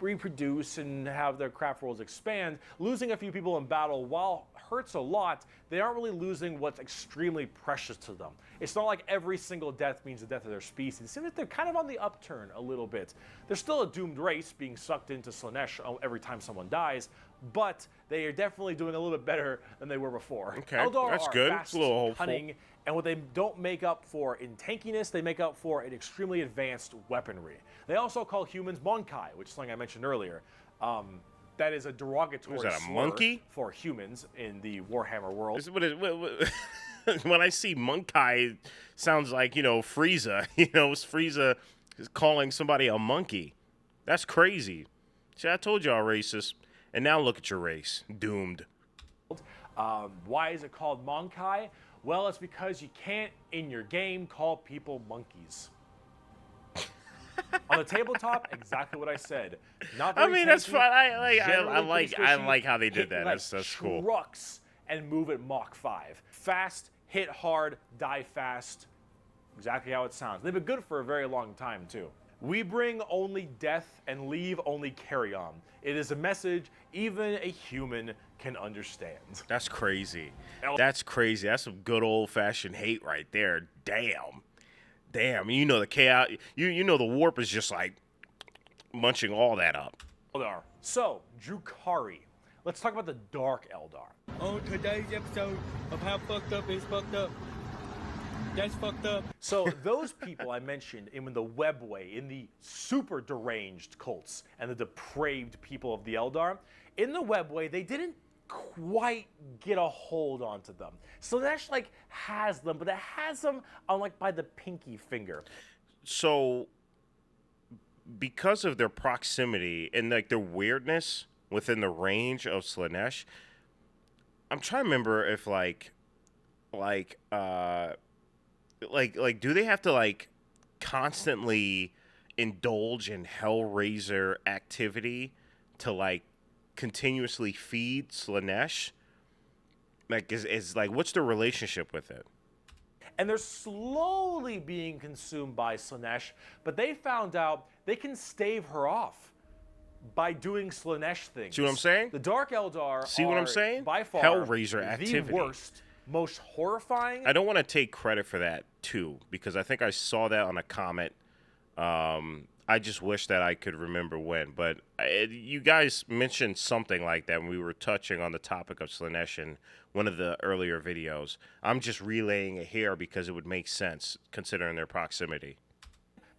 reproduce and have their craft worlds expand, losing a few people in battle, while hurts a lot, they aren't really losing what's extremely precious to them. It's not like every single death means the death of their species. It seems like they're kind of on the upturn a little bit. They're still a doomed race being sucked into Slaanesh every time someone dies, but they are definitely doing a little bit better than they were before. Okay, Eldar that's are good. fast, It's a little hopeful. cunning, and what they don't make up for in tankiness, they make up for in extremely advanced weaponry. They also call humans Monkai, which is something I mentioned earlier. That is a derogatory Was that a slur monkey? for humans in the Warhammer world. When I see Monkai, sounds like, Frieza. Frieza is calling somebody a monkey. That's crazy. See, I told y'all racist. And now look at your race. Doomed. Why is it called Monkai? Well, it's because you can't, in your game, call people monkeys. On the tabletop, exactly what I said. Not very That's tanky, fine. I generally pretty like squishy, how they did hit that. like That's cool. trucks and move at Mach 5. Fast, hit hard, die fast. Exactly how it sounds. They've been good for a very long time, too. We bring only death and leave only carry on. It is a message even a human can understand. That's crazy. That's crazy. That's some good old-fashioned hate right there. Damn. The chaos. You know the warp is just like munching all that up. Eldar. So, Drukhari. Let's talk about the Dark Eldar. On today's episode of How Fucked Up Is Fucked Up. That's fucked up. So those people I mentioned in the Webway, in the super deranged cults and the depraved people of the Eldar, in the Webway, they didn't quite get a hold onto them. Slaanesh has them, but it has them on by the pinky finger. So, because of their proximity and their weirdness within the range of Slaanesh, I'm trying to remember if do they have to constantly indulge in Hellraiser activity to continuously feed Slaanesh? What's the relationship with it? And they're slowly being consumed by Slaanesh, but they found out they can stave her off by doing Slaanesh things. See what I'm saying? The Dark Eldar See what I'm saying? By far Hellraiser activity. the worst, most horrifying. I don't want to take credit for that, too, because I think I saw that on a comment. I just wish that I could remember when. But you guys mentioned something like that when we were touching on the topic of Slaanesh in one of the earlier videos. I'm just relaying it here because it would make sense, considering their proximity.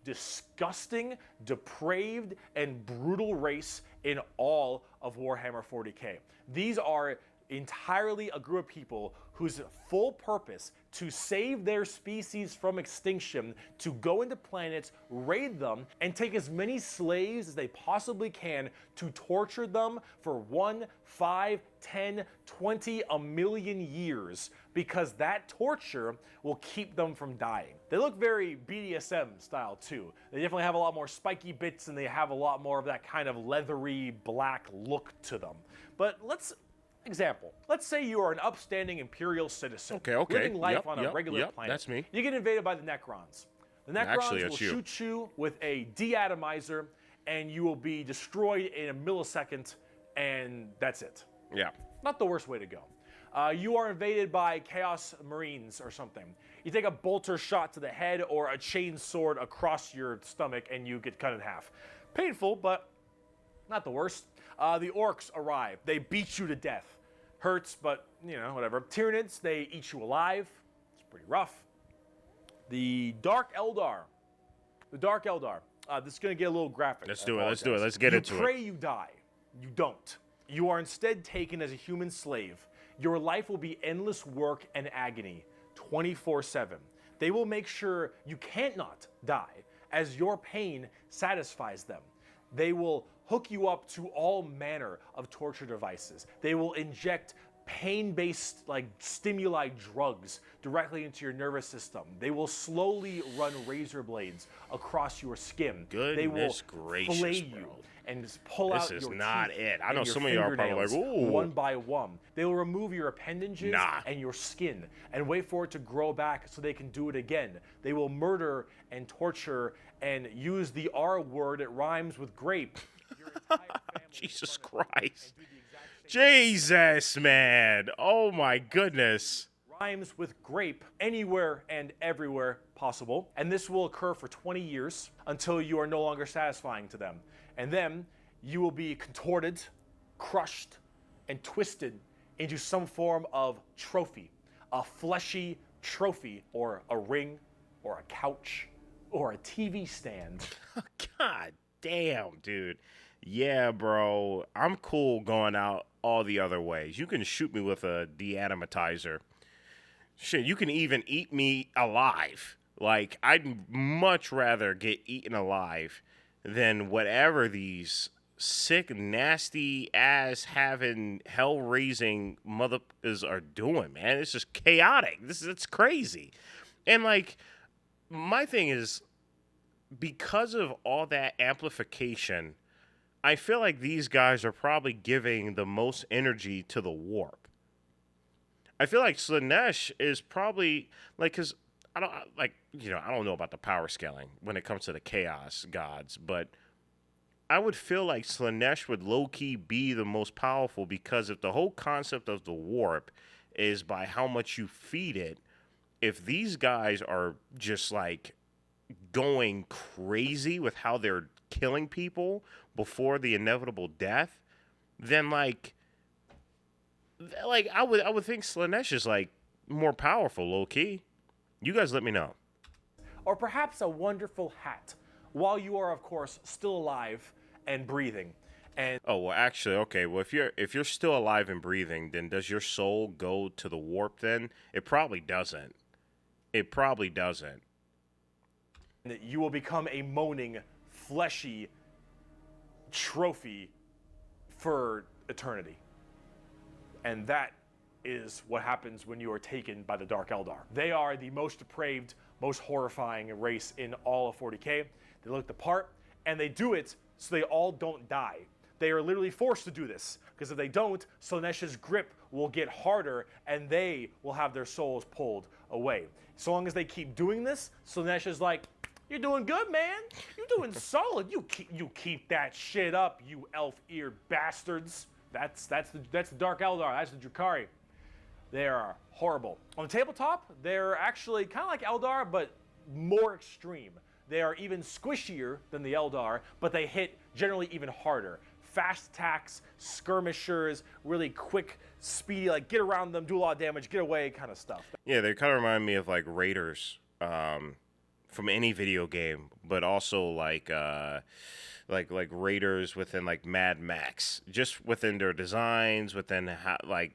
Disgusting, depraved, and brutal race in all of Warhammer 40K. These are entirely a group of people whose full purpose to save their species from extinction, to go into planets, raid them, and take as many slaves as they possibly can to torture them for 1, 5, 10, 20, a million years, because that torture will keep them from dying. They look very BDSM style too. They definitely have a lot more spiky bits and they have a lot more of that kind of leathery black look to them. But let's say you are an upstanding Imperial citizen, living life on a regular planet. That's me. You get invaded by the Necrons. The Necrons will shoot you with a deatomizer, and you will be destroyed in a millisecond, and that's it. Yeah. Not the worst way to go. You are invaded by Chaos Marines or something. You take a bolter shot to the head or a chain sword across your stomach and you get cut in half. Painful, but not the worst. The Orks arrive. They beat you to death. Hurts, but, you know, whatever. Tyranids, they eat you alive. It's pretty rough. The Dark Eldar. This is going to get a little graphic. Let's do it. Let's get into it. You pray you die. You don't. You are instead taken as a human slave. Your life will be endless work and agony, 24/7. They will make sure you can't not die, as your pain satisfies them. They will hook you up to all manner of torture devices. They will inject pain-based stimuli drugs directly into your nervous system. They will slowly run razor blades across your skin. They will gracious, fillet you and just pull out your teeth. This is not it. I know your some of you are probably like, ooh. One by one. They will remove your appendages and your skin and wait for it to grow back so they can do it again. They will murder and torture and use the R word. It rhymes with grape. Your entire family Jesus Christ. Jesus, man. Oh, my goodness. Rhymes with grape anywhere and everywhere possible. And this will occur for 20 years until you are no longer satisfying to them. And then you will be contorted, crushed, and twisted into some form of trophy. A fleshy trophy, or a ring, or a couch, or a TV stand. God damn, dude. Yeah, bro. I'm cool going out all the other ways. You can shoot me with a deanimatizer. Shit, you can even eat me alive. Like, I'd much rather get eaten alive than whatever these sick, nasty ass having hell-raising mothers are doing, man. It's just chaotic. It's crazy. And like, my thing is, because of all that amplification, I feel like these guys are probably giving the most energy to the warp. I feel like Slaanesh is probably because I don't know about the power scaling when it comes to the chaos gods, but I would feel like Slaanesh would low-key be the most powerful, because if the whole concept of the warp is by how much you feed it, if these guys are just like going crazy with how they're killing people before the inevitable death, then I would think Slaanesh is like more powerful, low key. You guys let me know. Or perhaps a wonderful hat, while you are of course still alive and breathing. And oh well, actually, okay. Well, if you're still alive and breathing, then does your soul go to the warp? Then it probably doesn't. It probably doesn't. You will become a moaning, fleshy trophy for eternity. And that is what happens when you are taken by the Dark Eldar. They are the most depraved, most horrifying race in all of 40K. They look the part, and they do it so they all don't die. They are literally forced to do this, because if they don't, Slaanesh's grip will get harder, and they will have their souls pulled away. So long as they keep doing this, Slaanesh is like, "You're doing good, man. You're doing solid. You keep that shit up, you elf-eared bastards." That's the Dark Eldar. That's the Drukhari. They are horrible. On the tabletop, they're actually kind of like Eldar, but more extreme. They are even squishier than the Eldar, but they hit generally even harder. Fast attacks, skirmishers, really quick, speedy, like get around them, do a lot of damage, get away kind of stuff. Yeah, they kind of remind me of like Raiders from any video game, but also like Raiders within like Mad Max, just within their designs, within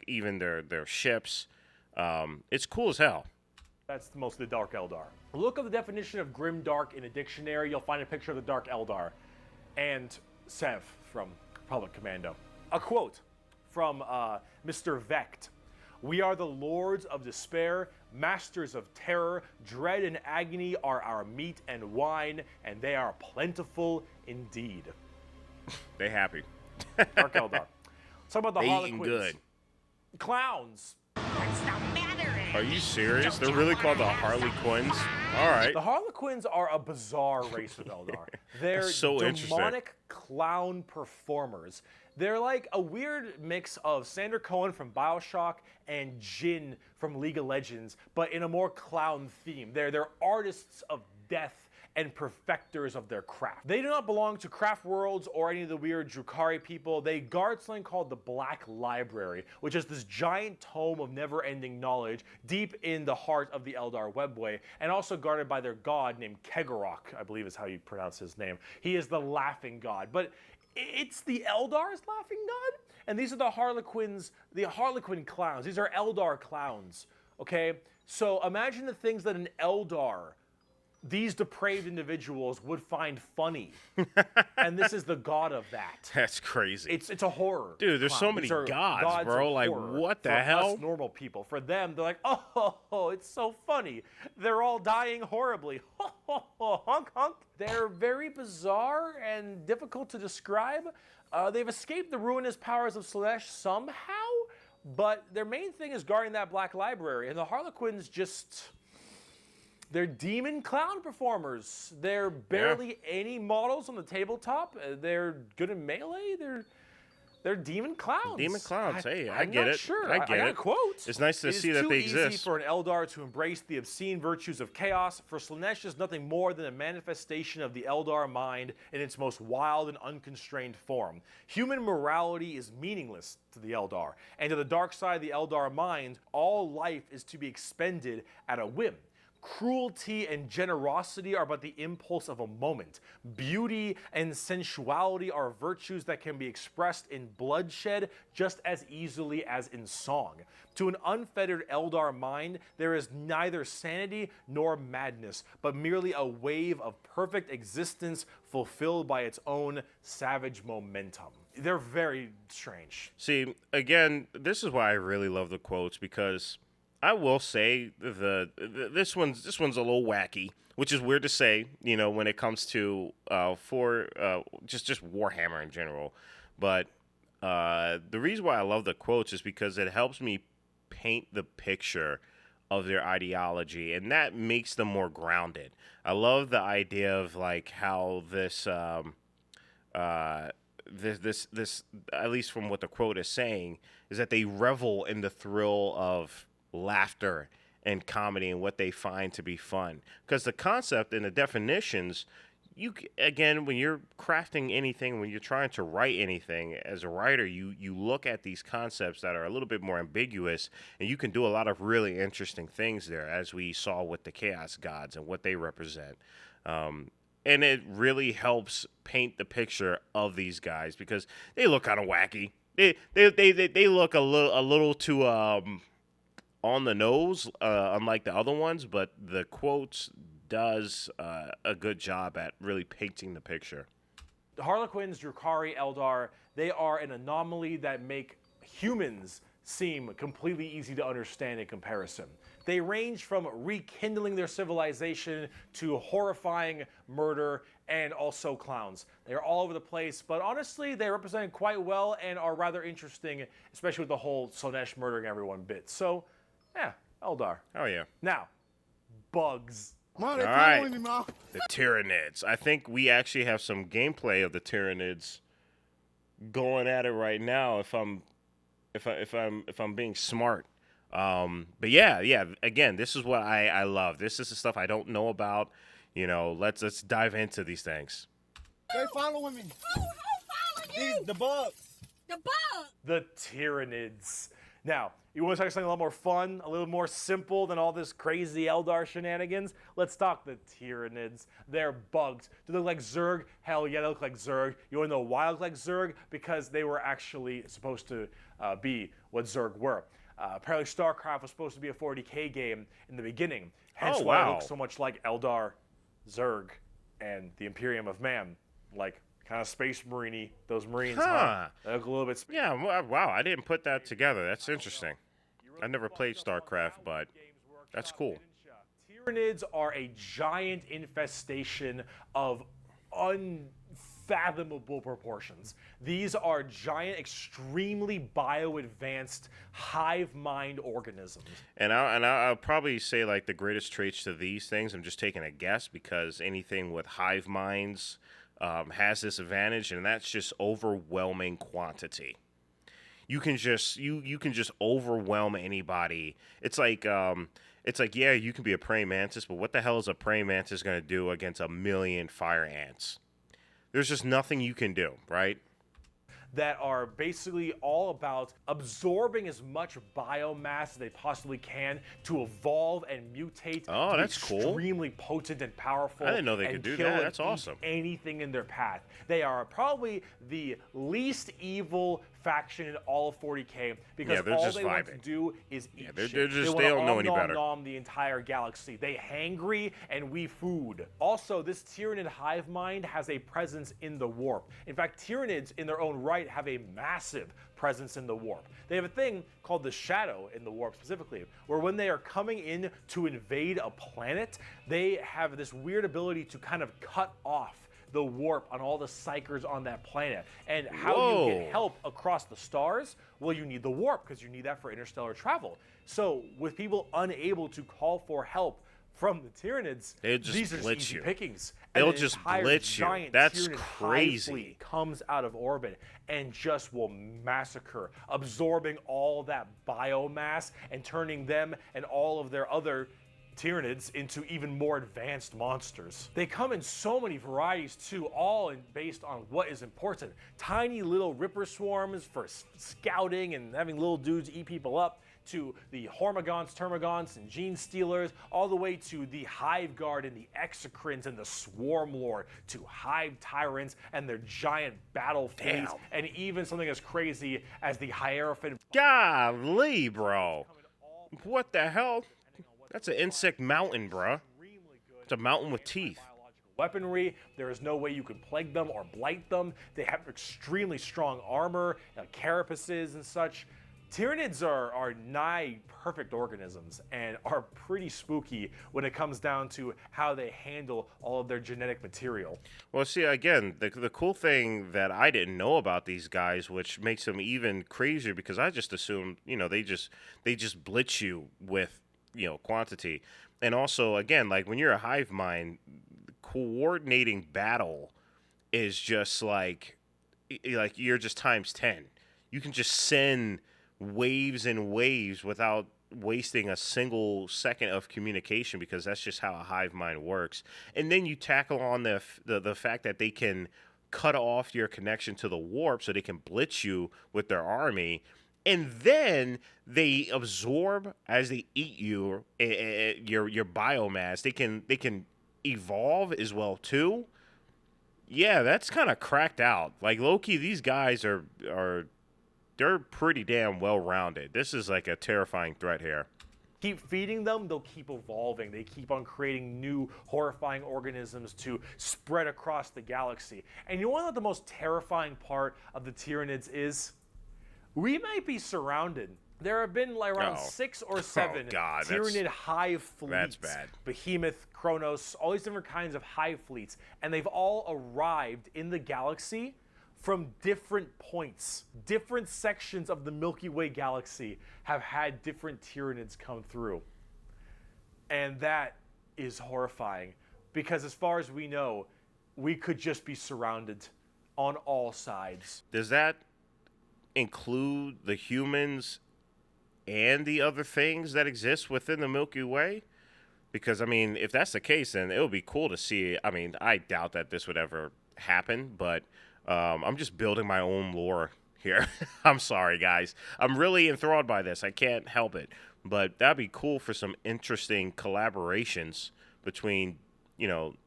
even their ships. It's cool as hell. That's most of the Dark Eldar. Look up the definition of grim dark in a dictionary. You'll find a picture of the Dark Eldar. And Sev from Republic Commando. A quote from Mr. Vecht. "We are the lords of despair, masters of terror. Dread and agony are our meat and wine, and they are plentiful indeed." They happy. Dark Eldar. Let's talk about the they Harlequins. Eating good. Clowns. What's the matter, Are you serious? They're really called the Harlequins? All right. The Harlequins are a bizarre race of Eldar. They're so interesting. demonic clown performers. They're like a weird mix of Sander Cohen from BioShock and Jin from League of Legends, but in a more clown theme. They're artists of death and perfecters of their craft. They do not belong to Craftworlds or any of the weird Drukhari people. They guard something called the Black Library, which is this giant tome of never-ending knowledge deep in the heart of the Eldar webway, and also guarded by their god named Kegorok, I believe is how you pronounce his name. He is the laughing god, but it's the Eldar's laughing god? And these are the Harlequins, the Harlequin clowns. These are Eldar clowns, okay? So imagine the things that an Eldar, these depraved individuals, would find funny. And this is the god of that. That's crazy. It's a horror. Dude, there's so clown. many These are gods, bro. of Like, horror what the for hell? Us normal people. For them, they're like, oh, it's so funny. They're all dying horribly. Honk, honk. They're very bizarre and difficult to describe. They've escaped the ruinous powers of Slaanesh somehow, but their main thing is guarding that Black Library. And the Harlequins just... They're demon clown performers. They're barely any models on the tabletop. They're good in melee. They're demon clowns. Demon clowns. Hey, I I'm get not it. Sure. I get got it. a quote. It's nice to see that they exist. It is too easy for an Eldar to embrace the obscene virtues of chaos. For Slaanesh is nothing more than a manifestation of the Eldar mind in its most wild and unconstrained form. Human morality is meaningless to the Eldar, and to the dark side of the Eldar mind, all life is to be expended at a whim. Cruelty and generosity are but the impulse of a moment. Beauty and sensuality are virtues that can be expressed in bloodshed just as easily as in song. To an unfettered Eldar mind, there is neither sanity nor madness, but merely a wave of perfect existence fulfilled by its own savage momentum. They're very strange. See, again, this is why I really love the quotes, because I will say this one's a little wacky, which is weird to say, you know, when it comes to just Warhammer in general. But the reason why I love the quotes is because it helps me paint the picture of their ideology, and that makes them more grounded. I love the idea of like how this at least from what the quote is saying, is that they revel in the thrill of laughter and comedy and what they find to be fun. Because the concept and the definitions, again, when you're crafting anything, when you're trying to write anything as a writer, you look at these concepts that are a little bit more ambiguous, and you can do a lot of really interesting things there, as we saw with the Chaos Gods and what they represent. And it really helps paint the picture of these guys, because they look kind of wacky. They look a little too on the nose, unlike the other ones, but the quotes does a good job at really painting the picture. The Harlequins, Drukhari, Eldar, they are an anomaly that make humans seem completely easy to understand in comparison. They range from rekindling their civilization to horrifying murder and also clowns. They're all over the place, but honestly, they represent quite well and are rather interesting, especially with the whole Slaanesh murdering everyone bit. So, yeah, Eldar. Oh, yeah. Now, bugs. Ma, they All right. following me, Ma. The Tyranids. I think we actually have some gameplay of the Tyranids going at it right now. If I'm being smart. But yeah. Again, this is what I love. This is the stuff I don't know about. You know, let's dive into these things. They following me. The bugs. The Tyranids. Now, you want to talk something a lot more fun, a little more simple than all this crazy Eldar shenanigans? Let's talk the Tyranids. They're bugs. Do they look like Zerg? Hell yeah, they look like Zerg. You want to know why they look like Zerg? Because they were actually supposed to be what Zerg were. Apparently StarCraft was supposed to be a 40K game in the beginning. Hence why it looks so much like Eldar, Zerg, and the Imperium of Man. Like, kind of Space Marine-y, those Marines, huh? They look a little bit... Yeah, wow, I didn't put that together. That's interesting. I never played StarCraft, but that's cool. Tyranids are a giant infestation of unfathomable proportions. These are giant, extremely bio-advanced hive mind organisms. And I'll probably say like the greatest traits to these things. I'm just taking a guess because anything with hive minds has this advantage, and that's just overwhelming quantity. You can just you can just overwhelm anybody. It's like yeah, you can be a praying mantis, but what the hell is a praying mantis going to do against a million fire ants? There's just nothing you can do, right? That are basically all about absorbing as much biomass as they possibly can to evolve and mutate. Oh, that's cool. Extremely potent and powerful. I didn't know they could do that. That's awesome. Anything in their path. They are probably the least evil faction in all of 40K because all they want to do is eat shit. They don't know any better. Nom the entire galaxy. They hangry and we food. Also, this Tyranid hive mind has a presence in the warp. In fact, Tyranids in their own right have a massive presence in the warp. They have a thing called the shadow in the warp specifically, where when they are coming in to invade a planet, they have this weird ability to kind of cut off the warp on all the psychers on that planet. And how you get help across the stars? Well, you need the warp because you need that for interstellar travel. So with people unable to call for help from the Tyranids, these are just easy pickings. They'll just blitz you. That's crazy. Comes out of orbit and just will massacre, absorbing all that biomass and turning them and all of their other Tyranids into even more advanced monsters. They come in so many varieties too, all based on what is important. Tiny little ripper swarms for scouting and having little dudes eat people up, to the Hormigons, Termagants, and Gene Stealers, all the way to the Hive Guard and the Exocrines and the Swarm Lord, to Hive Tyrants and their giant battle fleets, and even something as crazy as the Hierophant. Golly, bro. What the hell? That's an insect mountain, bro. It's a mountain with teeth. Weaponry, there is no way you can plague them or blight them. They have extremely strong armor, carapaces and such. Tyranids are nigh perfect organisms and are pretty spooky when it comes down to how they handle all of their genetic material. Well, see, again, the cool thing that I didn't know about these guys, which makes them even crazier, because I just assumed, they just blitz you with, quantity. And also, again, like when you're a hive mind, coordinating battle is just like you're just times 10. You can just send waves and waves without wasting a single second of communication, because that's just how a hive mind works. And then you tackle on the fact that they can cut off your connection to the warp so they can blitz you with their army, and then they absorb as they eat your biomass. They can evolve as well too. Yeah, that's kind of cracked out. Like low-key, these guys are they're pretty damn well-rounded. This is like a terrifying threat here. Keep feeding them, they'll keep evolving. They keep on creating new horrifying organisms to spread across the galaxy. And you want to know what the most terrifying part of the Tyranids is? We might be surrounded. There have been like around 6 or 7 Tyranid hive fleets. That's bad. Behemoth, Kronos, all these different kinds of hive fleets. And they've all arrived in the galaxy from different points. Different sections of the Milky Way galaxy have had different Tyranids come through. And that is horrifying, because as far as we know, we could just be surrounded on all sides. Does that include the humans and the other things that exist within the Milky Way? Because, I mean, if that's the case, then it would be cool to see. I mean, I doubt that this would ever happen, but I'm just building my own lore here. I'm sorry, guys. I'm really enthralled by this. I can't help it. But that'd be cool for some interesting collaborations between,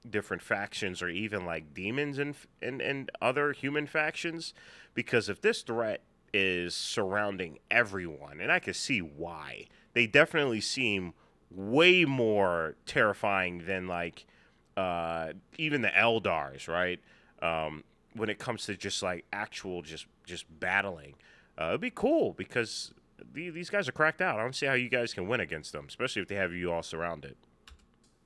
different factions, or even like demons and other human factions. Because if this threat is surrounding everyone, and I can see why, they definitely seem way more terrifying than like even the Eldars, right? When it comes to just like actual just battling. It'd be cool, because these guys are cracked out. I don't see how you guys can win against them, especially if they have you all surrounded.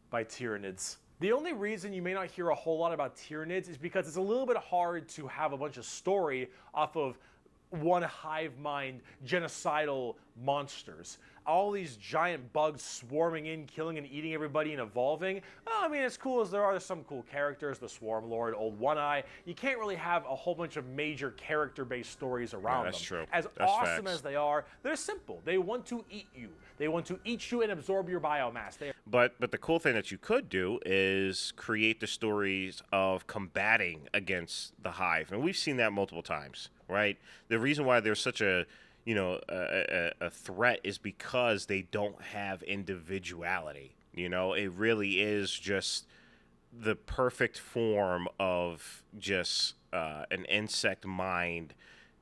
By Tyranids. The only reason you may not hear a whole lot about Tyranids is because it's a little bit hard to have a bunch of story off of one hive mind genocidal monsters. All these giant bugs swarming in, killing and eating everybody and evolving. Oh, I mean, as cool as there are some cool characters, the Swarm Lord, Old One Eye, you can't really have a whole bunch of major character-based stories around them. That's true. As That's awesome facts. as they are, they're simple. They want to eat you. They want to eat you and absorb your biomass. But the cool thing that you could do is create the stories of combating against the hive, and we've seen that multiple times, right? The reason why there's such a a threat is because they don't have individuality. It really is just the perfect form of just an insect mind,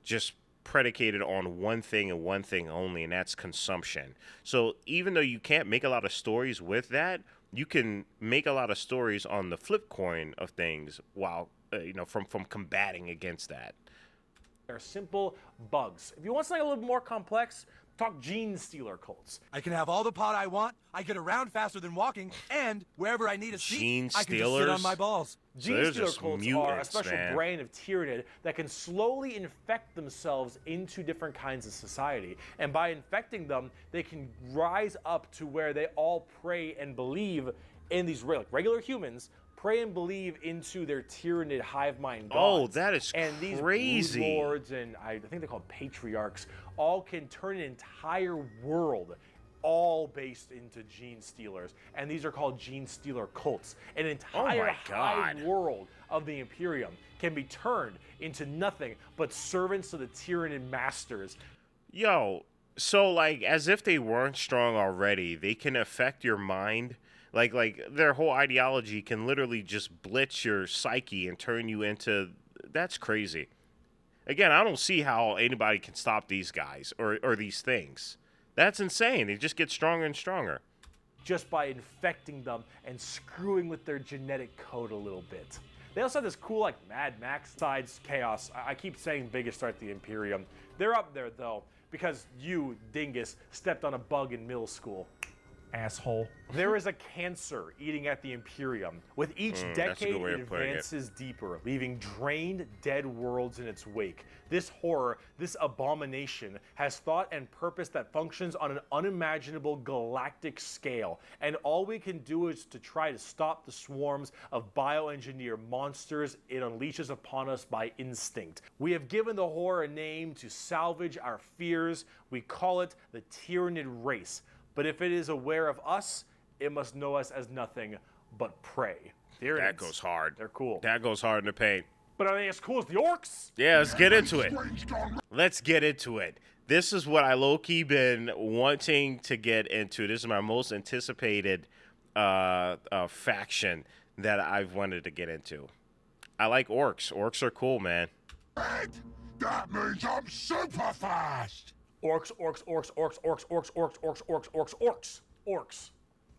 just predicated on one thing and one thing only, and that's consumption. So even though you can't make a lot of stories with that, you can make a lot of stories on the flip coin of things while from combating against that. They're simple bugs. If you want something a little more complex, talk gene stealer cults. I can have all the pot I want, I get around faster than walking, and wherever I need a seat, Gene I can just sit stealers? on my balls. Gene they're stealer just cults are a mutants, special man. brand of Tyranid that can slowly infect themselves into different kinds of society. And by infecting them, they can rise up to where they all pray and believe in these regular humans, pray and believe into their Tyranid hive mind gods. Oh, that is and these crazy. brood lords and I think they're called patriarchs all can turn an entire world all based into gene stealers, and these are called gene stealer cults. An entire my God. hive world of the Imperium can be turned into nothing but servants to the Tyranid masters. Yo, so like as if they weren't strong already, they can affect your mind. Like their whole ideology can literally just blitz your psyche and turn you into. That's crazy. Again, I don't see how anybody can stop these guys or these things. That's insane. They just get stronger and stronger. Just by infecting them and screwing with their genetic code a little bit. They also have this cool like Mad Max sides chaos. I keep saying biggest threat to the Imperium. They're up there though because you, dingus, stepped on a bug in middle school. Asshole. There is a cancer eating at the Imperium. With each that's a decade, good way it of putting it. advances deeper, leaving drained, dead worlds in its wake. This horror, this abomination, has thought and purpose that functions on an unimaginable galactic scale. And all we can do is to try to stop the swarms of bioengineer monsters it unleashes upon us by instinct. We have given the horror a name to salvage our fears. We call it the Tyranid race. But if it is aware of us, it must know us as nothing but prey. That goes hard. They're cool. That goes hard in the paint. But are they as cool as the Orks? Yeah, let's get into it. Let's get into it. This is what I low-key been wanting to get into. This is my most anticipated faction that I've wanted to get into. I like Orks. Orks are cool, man. That means I'm super fast! Orks, orks, orks, orks, orks, orks, orks, orks, orks, orks, orks, orks.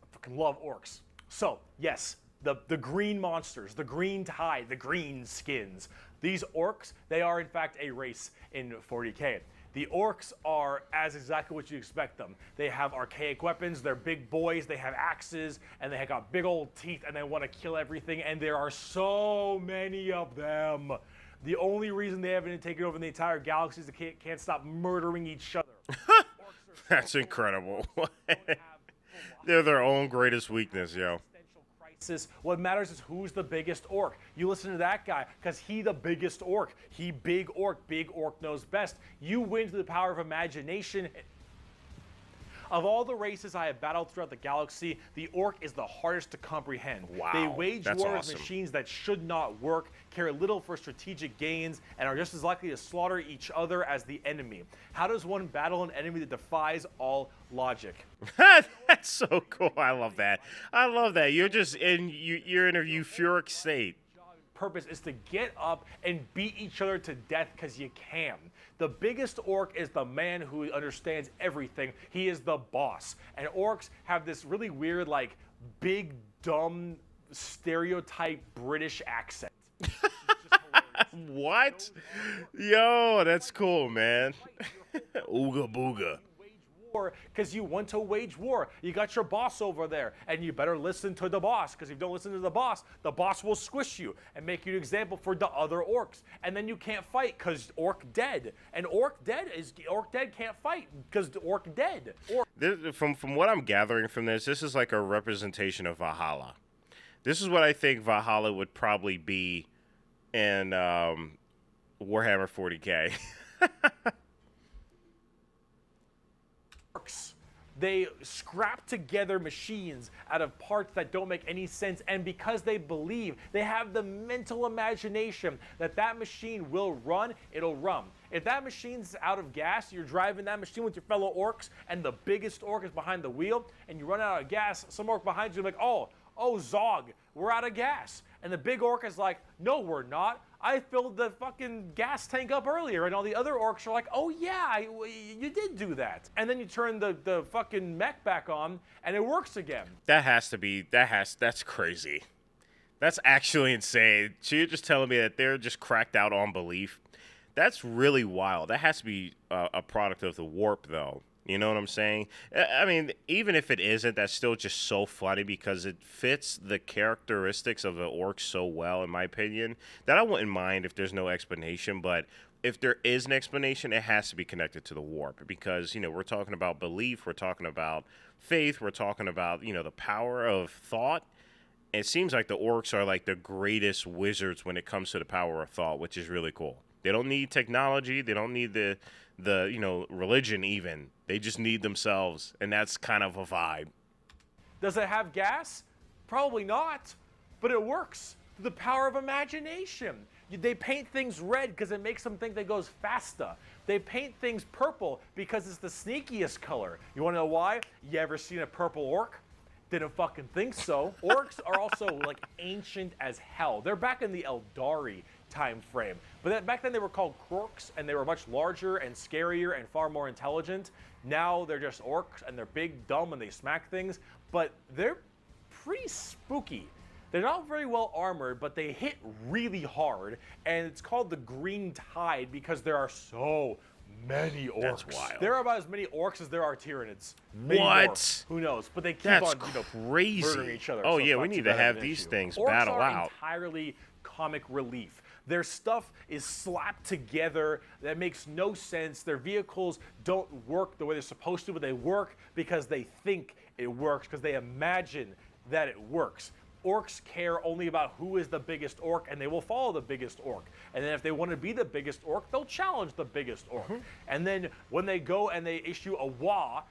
I fucking love orks. So, yes, the green monsters, the green tide, the green skins. These orks, they are in fact a race in 40K. The orks are as exactly what you expect them. They have archaic weapons, they're big boys, they have axes, and they have got big old teeth, and they want to kill everything, and there are so many of them. The only reason they haven't taken over the entire galaxy is they can't stop murdering each other. That's incredible. They're their own greatest weakness, yo. What matters is who's the biggest orc. You listen to that guy because he the biggest orc. He big orc knows best. You win through the power of imagination. Of all the races I have battled throughout the galaxy, the orc is the hardest to comprehend. Wow, They wage that's war awesome. with machines that should not work, care little for strategic gains, and are just as likely to slaughter each other as the enemy. How does one battle an enemy that defies all logic? That's so cool. I love that. I love that. You're just you're in a euphoric state. Purpose is to get up and beat each other to death because you can. The biggest orc is the man who understands everything. He is the boss. And orcs have this really weird, like, big, dumb, stereotype British accent. What? Yo, that's cool, man. Ooga booga. because you want to wage war. You got your boss over there, and you better listen to the boss, because if you don't listen to the boss will squish you and make you an example for the other orcs. And then you can't fight because orc dead. And orc dead can't fight because orc dead. From what I'm gathering from this is like a representation of Valhalla. This is what I think Valhalla would probably be in Warhammer 40K. They scrap together machines out of parts that don't make any sense, and because they believe, they have the mental imagination that that machine will run, it'll run. If that machine's out of gas, you're driving that machine with your fellow orcs, and the biggest orc is behind the wheel, and you run out of gas, some orc behind you is like, oh, Zog, we're out of gas. And the big orc is like, no, we're not. I filled the fucking gas tank up earlier. And all the other orcs are like, oh yeah, you did do that. And then you turn the fucking mech back on and it works again. That's crazy. That's actually insane. So you're just telling me that they're just cracked out on belief? That's really wild. That has to be a product of the warp, though. You know what I'm saying? I mean, even if it isn't, that's still just so funny because it fits the characteristics of the orcs so well, in my opinion, that I wouldn't mind if there's no explanation. But if there is an explanation, it has to be connected to the warp because, you know, we're talking about belief, we're talking about faith, we're talking about, you know, the power of thought. It seems like the orcs are like the greatest wizards when it comes to the power of thought, which is really cool. They don't need technology. They don't need the you know, religion even. They just need themselves, and that's kind of a vibe. Does it have gas? Probably not, but it works. The power of imagination. They paint things red because it makes them think that goes faster. They paint things purple because it's the sneakiest color. You want to know why? You ever seen a purple orc? Didn't fucking think so. Orcs are also like ancient as hell. They're back in the Eldari time frame. But back then they were called Orks, and they were much larger and scarier and far more intelligent. Now they're just orcs, and they're big, dumb, and they smack things. But they're pretty spooky. They're not very well armored, but they hit really hard. And it's called the Green Tide because there are so many orcs. That's wild. There are about as many orcs as there are Tyranids. Maybe What? more. Who knows? But they keep That's on, crazy. murdering each other. Oh so yeah, it's we not need too to bad of have an these issue. things Orcs battle are out. entirely comic relief. Their stuff is slapped together. That makes no sense. Their vehicles don't work the way they're supposed to, but they work because they think it works, because they imagine that it works. Orcs care only about who is the biggest orc, and they will follow the biggest orc. And then if they want to be the biggest orc, they'll challenge the biggest orc. And then when they go and they issue a wa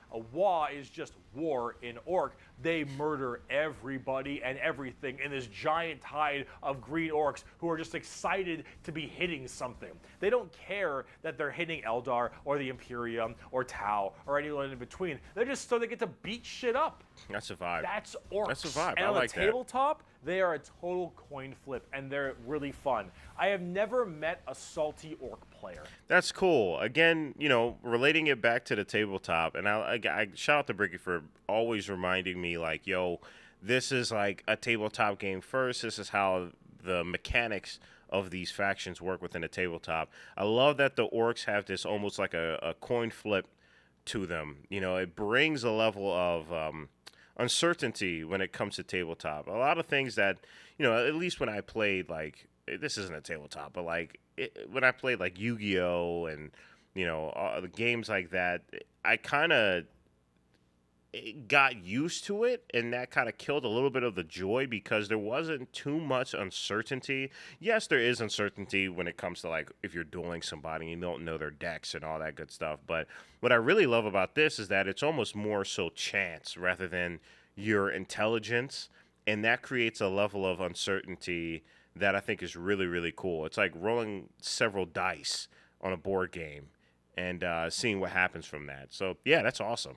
is just war in orc, they murder everybody and everything in this giant tide of green orcs who are just excited to be hitting something. They don't care that they're hitting Eldar or the Imperium or Tau or anyone in between. They're just so they get to beat shit up. That's a vibe. That's orcs. That's a vibe. And I on like the that. tabletop, they are a total coin flip, and they're really fun. I have never met a salty orc player. That's cool. Again, you know, relating it back to the tabletop, and I shout out to Bricky for always reminding me, like, yo, this is like a tabletop game first. This is how the mechanics of these factions work within a tabletop. I love that the orcs have this almost like a coin flip to them. You know, it brings a level of uncertainty when it comes to tabletop. A lot of things that, you know, at least when I played, like, this isn't a tabletop, but like when I played like Yu-Gi-Oh and, you know, the games like that, I kind of got used to it, and that kind of killed a little bit of the joy because there wasn't too much uncertainty. Yes, there is uncertainty when it comes to, like, if you're dueling somebody and you don't know their decks and all that good stuff. But what I really love about this is that it's almost more so chance rather than your intelligence, and that creates a level of uncertainty that I think is really, really cool. It's like rolling several dice on a board game and seeing what happens from that. So, yeah, that's awesome.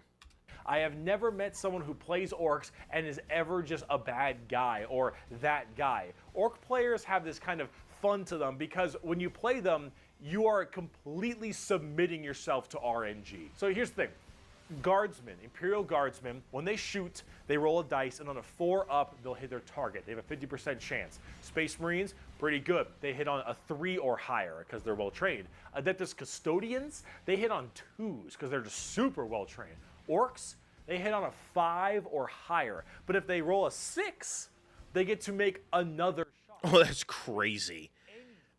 I have never met someone who plays orcs and is ever just a bad guy or that guy. Orc players have this kind of fun to them because when you play them, you are completely submitting yourself to RNG. So here's the thing. Guardsmen, Imperial Guardsmen, when they shoot, they roll a dice, and on a 4 up, they'll hit their target. They have a 50% chance. Space Marines, pretty good. They hit on a 3 or higher because they're well trained. Adeptus Custodians, they hit on 2s because they're just super well trained. Orcs, they hit on a 5 or higher. But if they roll a 6, they get to make another shot. Oh, that's crazy.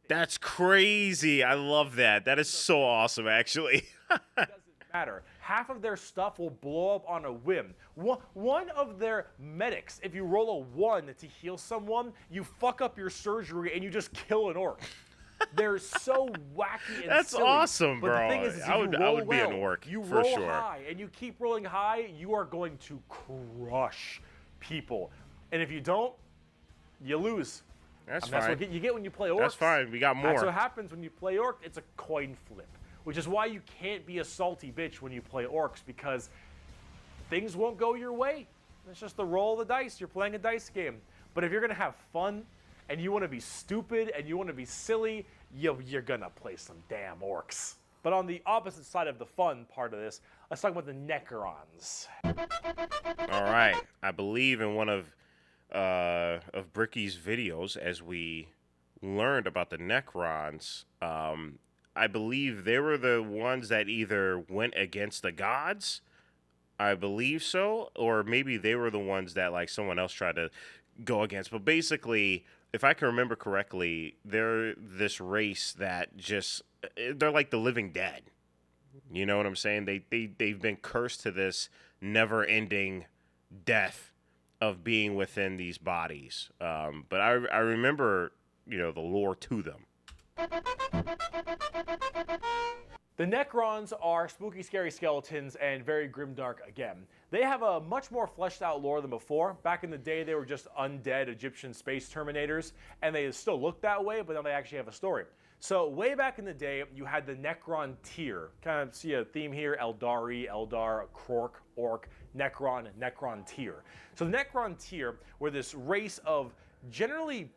That's crazy. I love that. That is so awesome, actually. It doesn't matter. Half of their stuff will blow up on a whim. One of their medics, if you roll a 1 to heal someone, you fuck up your surgery and you just kill an orc. They're so wacky and That's silly. awesome, but bro. The thing is I would be an orc, you for roll sure. high and you keep rolling high, you are going to crush people. And if you don't, you lose. That's That's fine. what you get when you play orcs. That's fine. We got more. That's what happens when you play orc. It's a coin flip, which is why you can't be a salty bitch when you play orcs, because things won't go your way. It's just the roll of the dice. You're playing a dice game. But if you're gonna have fun and you want to be stupid and you want to be silly, you're gonna play some damn orcs. But on the opposite side of the fun part of this, let's talk about the Necrons. All right. I believe in one of Bricky's videos, as we learned about the Necrons, I believe they were the ones that either went against the gods, I believe so, or maybe they were the ones that like someone else tried to go against. But basically, if I can remember correctly, they're this race that just, they're like the living dead. You know what I'm saying? They've been cursed to this never-ending death of being within these bodies. But I remember, you know, the lore to them. The Necrons are spooky, scary skeletons and very grimdark again. They have a much more fleshed out lore than before. Back in the day, they were just undead Egyptian space terminators, and they still look that way, but now they actually have a story. So way back in the day, you had the Necron tier. Kind of see a theme here: Aeldari, Eldar, Khorne, Ork, Necron, Necron tier. So the Necron tier were this race of generally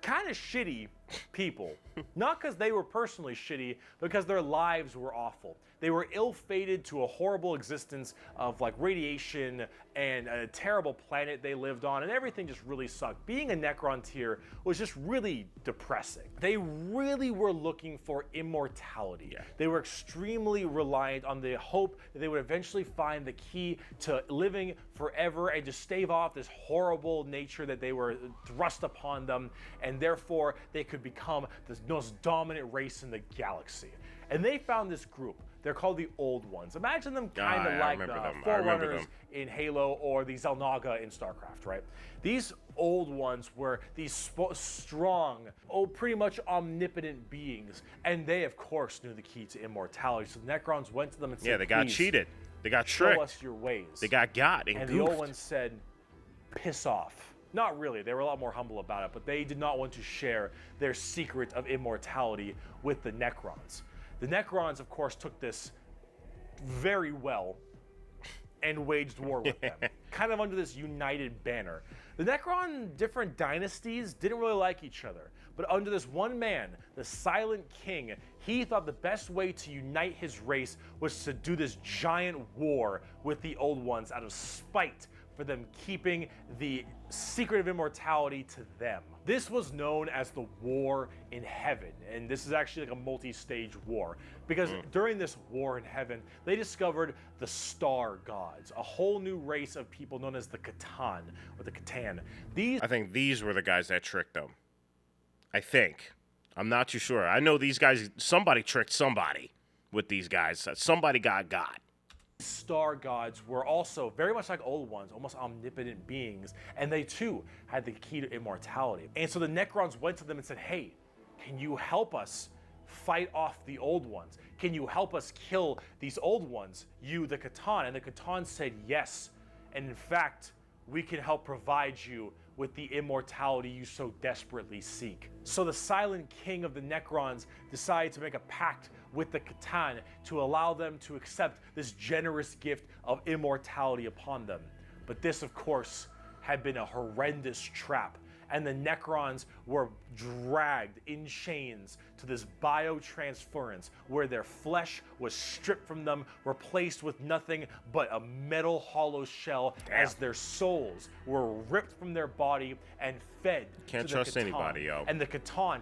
kind of shitty people. Not because they were personally shitty, because their lives were awful. They were ill-fated to a horrible existence of like radiation and a terrible planet they lived on, and everything just really sucked. Being a Necron tier was just really depressing. They really were looking for immortality. Yeah. They were extremely reliant on the hope that they would eventually find the key to living forever and just stave off this horrible nature that they were thrust upon them, and therefore they could become the most dominant race in the galaxy. And they found this group. They're called the Old Ones. Imagine them kind of like the Forerunners in Halo or the Xel'Naga in StarCraft, right? These Old Ones were these strong, pretty much omnipotent beings, and they, of course, knew the key to immortality. So the Necrons went to them and said, Yeah, they got cheated. They got tricked. Show us your ways. They got and And goofed. the Old Ones said, piss off. Not really. They were a lot more humble about it, but they did not want to share their secret of immortality with the Necrons. The Necrons, of course, took this very well and waged war with them, kind of under this united banner. The Necron different dynasties didn't really like each other, but under this one man, the Silent King, he thought the best way to unite his race was to do this giant war with the Old Ones out of spite for them keeping the secret of immortality to them. This was known as the War in Heaven, and this is actually like a multi-stage war, because during this war in heaven, they discovered the Star Gods, a whole new race of people known as the Catan, or the Catan. I think these were the guys that tricked them. I think. I'm not too sure. I know these guys, somebody tricked somebody with these guys. Somebody got. Star gods were also very much like Old Ones, almost omnipotent beings, and they too had the key to immortality. And so the Necrons went to them and said, hey, can you help us fight off the Old Ones? Can you help us kill these Old Ones, you, the Catan? And the Catan said yes, and in fact, we can help provide you with the immortality you so desperately seek. So the Silent King of the Necrons decided to make a pact with the Catan to allow them to accept this generous gift of immortality upon them. But this, of course, had been a horrendous trap, and the Necrons were dragged in chains to this biotransference where their flesh was stripped from them, replaced with nothing but a metal hollow shell, as their souls were ripped from their body and fed Can't to the trust Catan. anybody, yo. And the Catan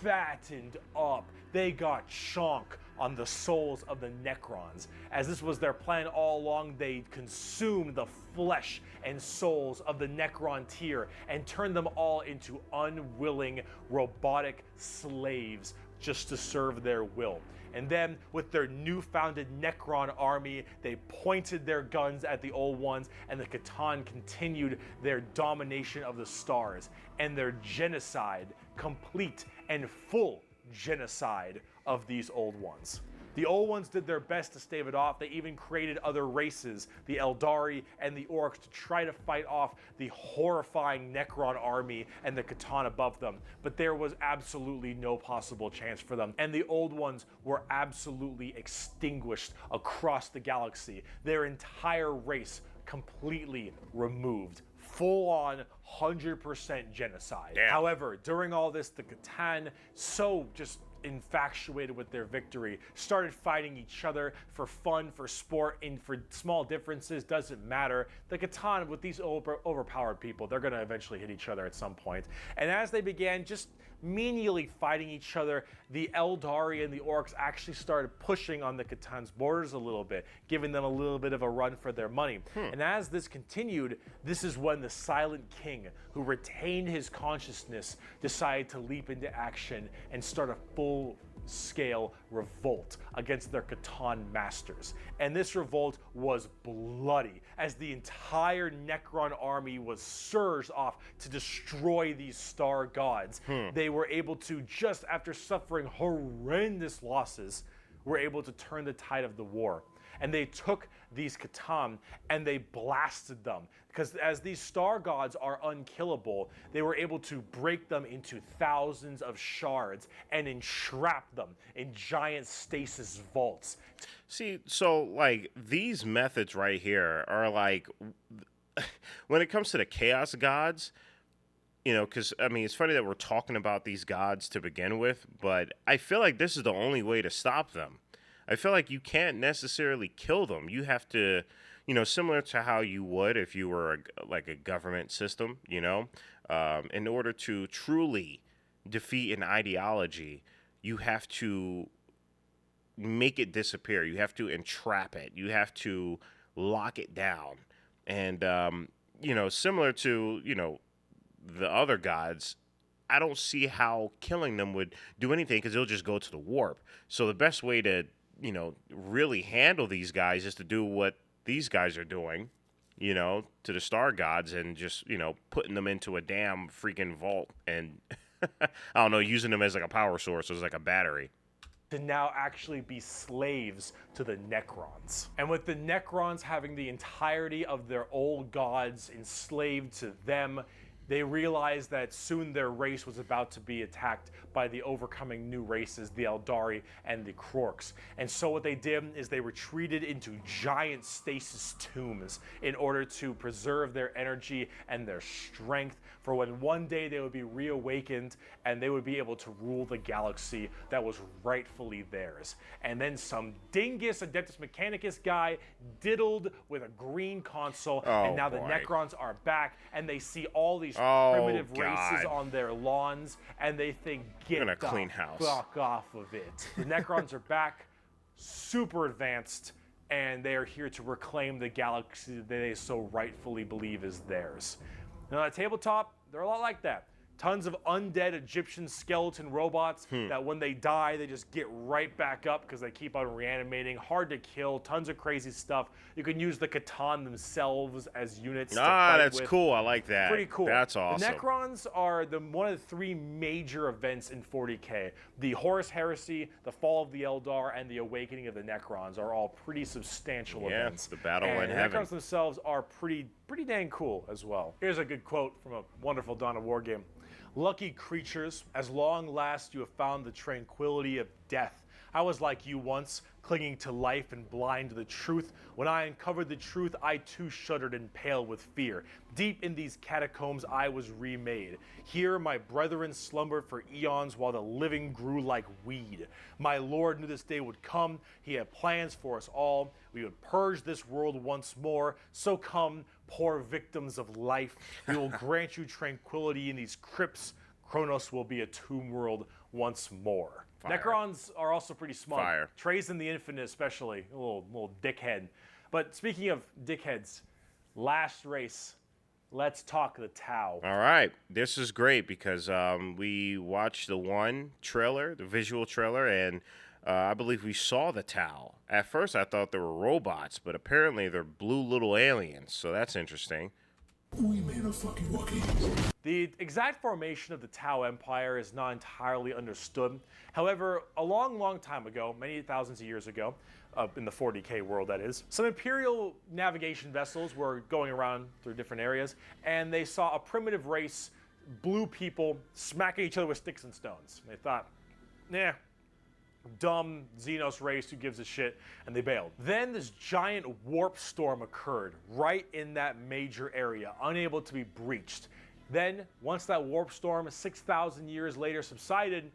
fattened up. They got chonk on the souls of the Necrons. As this was their plan all along, they consumed the flesh and souls of the Necron tier and turned them all into unwilling robotic slaves just to serve their will. And then, with their new-founded Necron army, they pointed their guns at the old ones, and the C'tan continued their domination of the stars and their genocide, complete and full genocide of these old ones. The old ones did their best to stave it off. They even created other races, the Aeldari and the Orks, to try to fight off the horrifying Necron army and the C'tan above them. But there was absolutely no possible chance for them. And the old ones were absolutely extinguished across the galaxy. Their entire race completely removed. Full-on 100% genocide. Damn. However, during all this, the C'tan, so just infatuated with their victory, started fighting each other for fun, for sport, and for small differences. Doesn't matter. The C'tan, with these overpowered people, they're going to eventually hit each other at some point. And as they began just menially fighting each other, the Aeldari and the Orks actually started pushing on the C'tan's borders a little bit, giving them a little bit of a run for their money. And as this continued, this is when the Silent King, who retained his consciousness, decided to leap into action and start a full-scale revolt against their C'tan masters. And this revolt was bloody, as the entire Necron army was surged off to destroy these star gods. They were able to, just after suffering horrendous losses, were able to turn the tide of the war. And they took these C'tan and they blasted them. Because as these star gods are unkillable, they were able to break them into thousands of shards and entrap them in giant stasis vaults. See, so, like, these methods right here are, like, when it comes to the Chaos Gods, you know, because, I mean, it's funny that we're talking about these gods to begin with, but I feel like this is the only way to stop them. I feel like you can't necessarily kill them. You have to, you know, similar to how you would if you were like a government system, you know, in order to truly defeat an ideology, you have to make it disappear. You have to entrap it. You have to lock it down. And, you know, similar to, you know, the other gods, I don't see how killing them would do anything because they'll just go to the warp. So the best way to, you know, really handle these guys is to do what these guys are doing, you know, to the star gods and just, you know, putting them into a damn freaking vault and, I don't know, using them as like a power source, as like a battery. To now actually be slaves to the Necrons. And with the Necrons having the entirety of their old gods enslaved to them, they realized that soon their race was about to be attacked by the overcoming new races, the Aeldari and the Orks. And so what they did is they retreated into giant stasis tombs in order to preserve their energy and their strength for when one day they would be reawakened and they would be able to rule the galaxy that was rightfully theirs. And then some dingus Adeptus Mechanicus guy diddled with a green console, and now the Necrons are back and they see all these primitive races on their lawns, and they think, get the fuck off of it. The Necrons are back, super advanced, and they are here to reclaim the galaxy that they so rightfully believe is theirs. Now, at tabletop, they're a lot like that. Tons of undead Egyptian skeleton robots that when they die, they just get right back up because they keep on reanimating. Hard to kill, tons of crazy stuff. You can use the C'tan themselves as units to fight that's with. Cool. I like that. Pretty cool. That's awesome. The Necrons are one of the three major events in 40K. The Horus Heresy, the Fall of the Eldar, and the Awakening of the Necrons are all pretty substantial events. The battle in the heaven. Necrons themselves are pretty dang cool as well. Here's a good quote from a wonderful Dawn of War game. Lucky creatures, as long last you have found the tranquility of death. I was like you once, clinging to life and blind to the truth. When I uncovered the truth, I too shuddered and paled with fear. Deep in these catacombs, I was remade. Here, my brethren slumbered for eons while the living grew like weed. My Lord knew this day would come. He had plans for us all. We would purge this world once more. So come, poor victims of life. We will grant you tranquility in these crypts. Kronos will be a tomb world once more. Fire. Necrons are also pretty smug. Fire. Trazen the Infinite especially, a little dickhead. But speaking of dickheads, last race, let's talk the Tau. All right, this is great because we watched the one trailer, the visual trailer, and I believe we saw the Tau. At first, I thought they were robots, but apparently they're blue little aliens, so that's interesting. We made a fucking Wookiee. The exact formation of the Tau Empire is not entirely understood. However, a long time ago, many thousands of years ago, in the 40K world that is, some Imperial navigation vessels were going around through different areas, and they saw a primitive race, blue people, smacking each other with sticks and stones. They thought, nah, dumb Xenos race, who gives a shit, and they bailed. Then this giant warp storm occurred right in that major area, unable to be breached. Then, once that warp storm 6,000 years later subsided,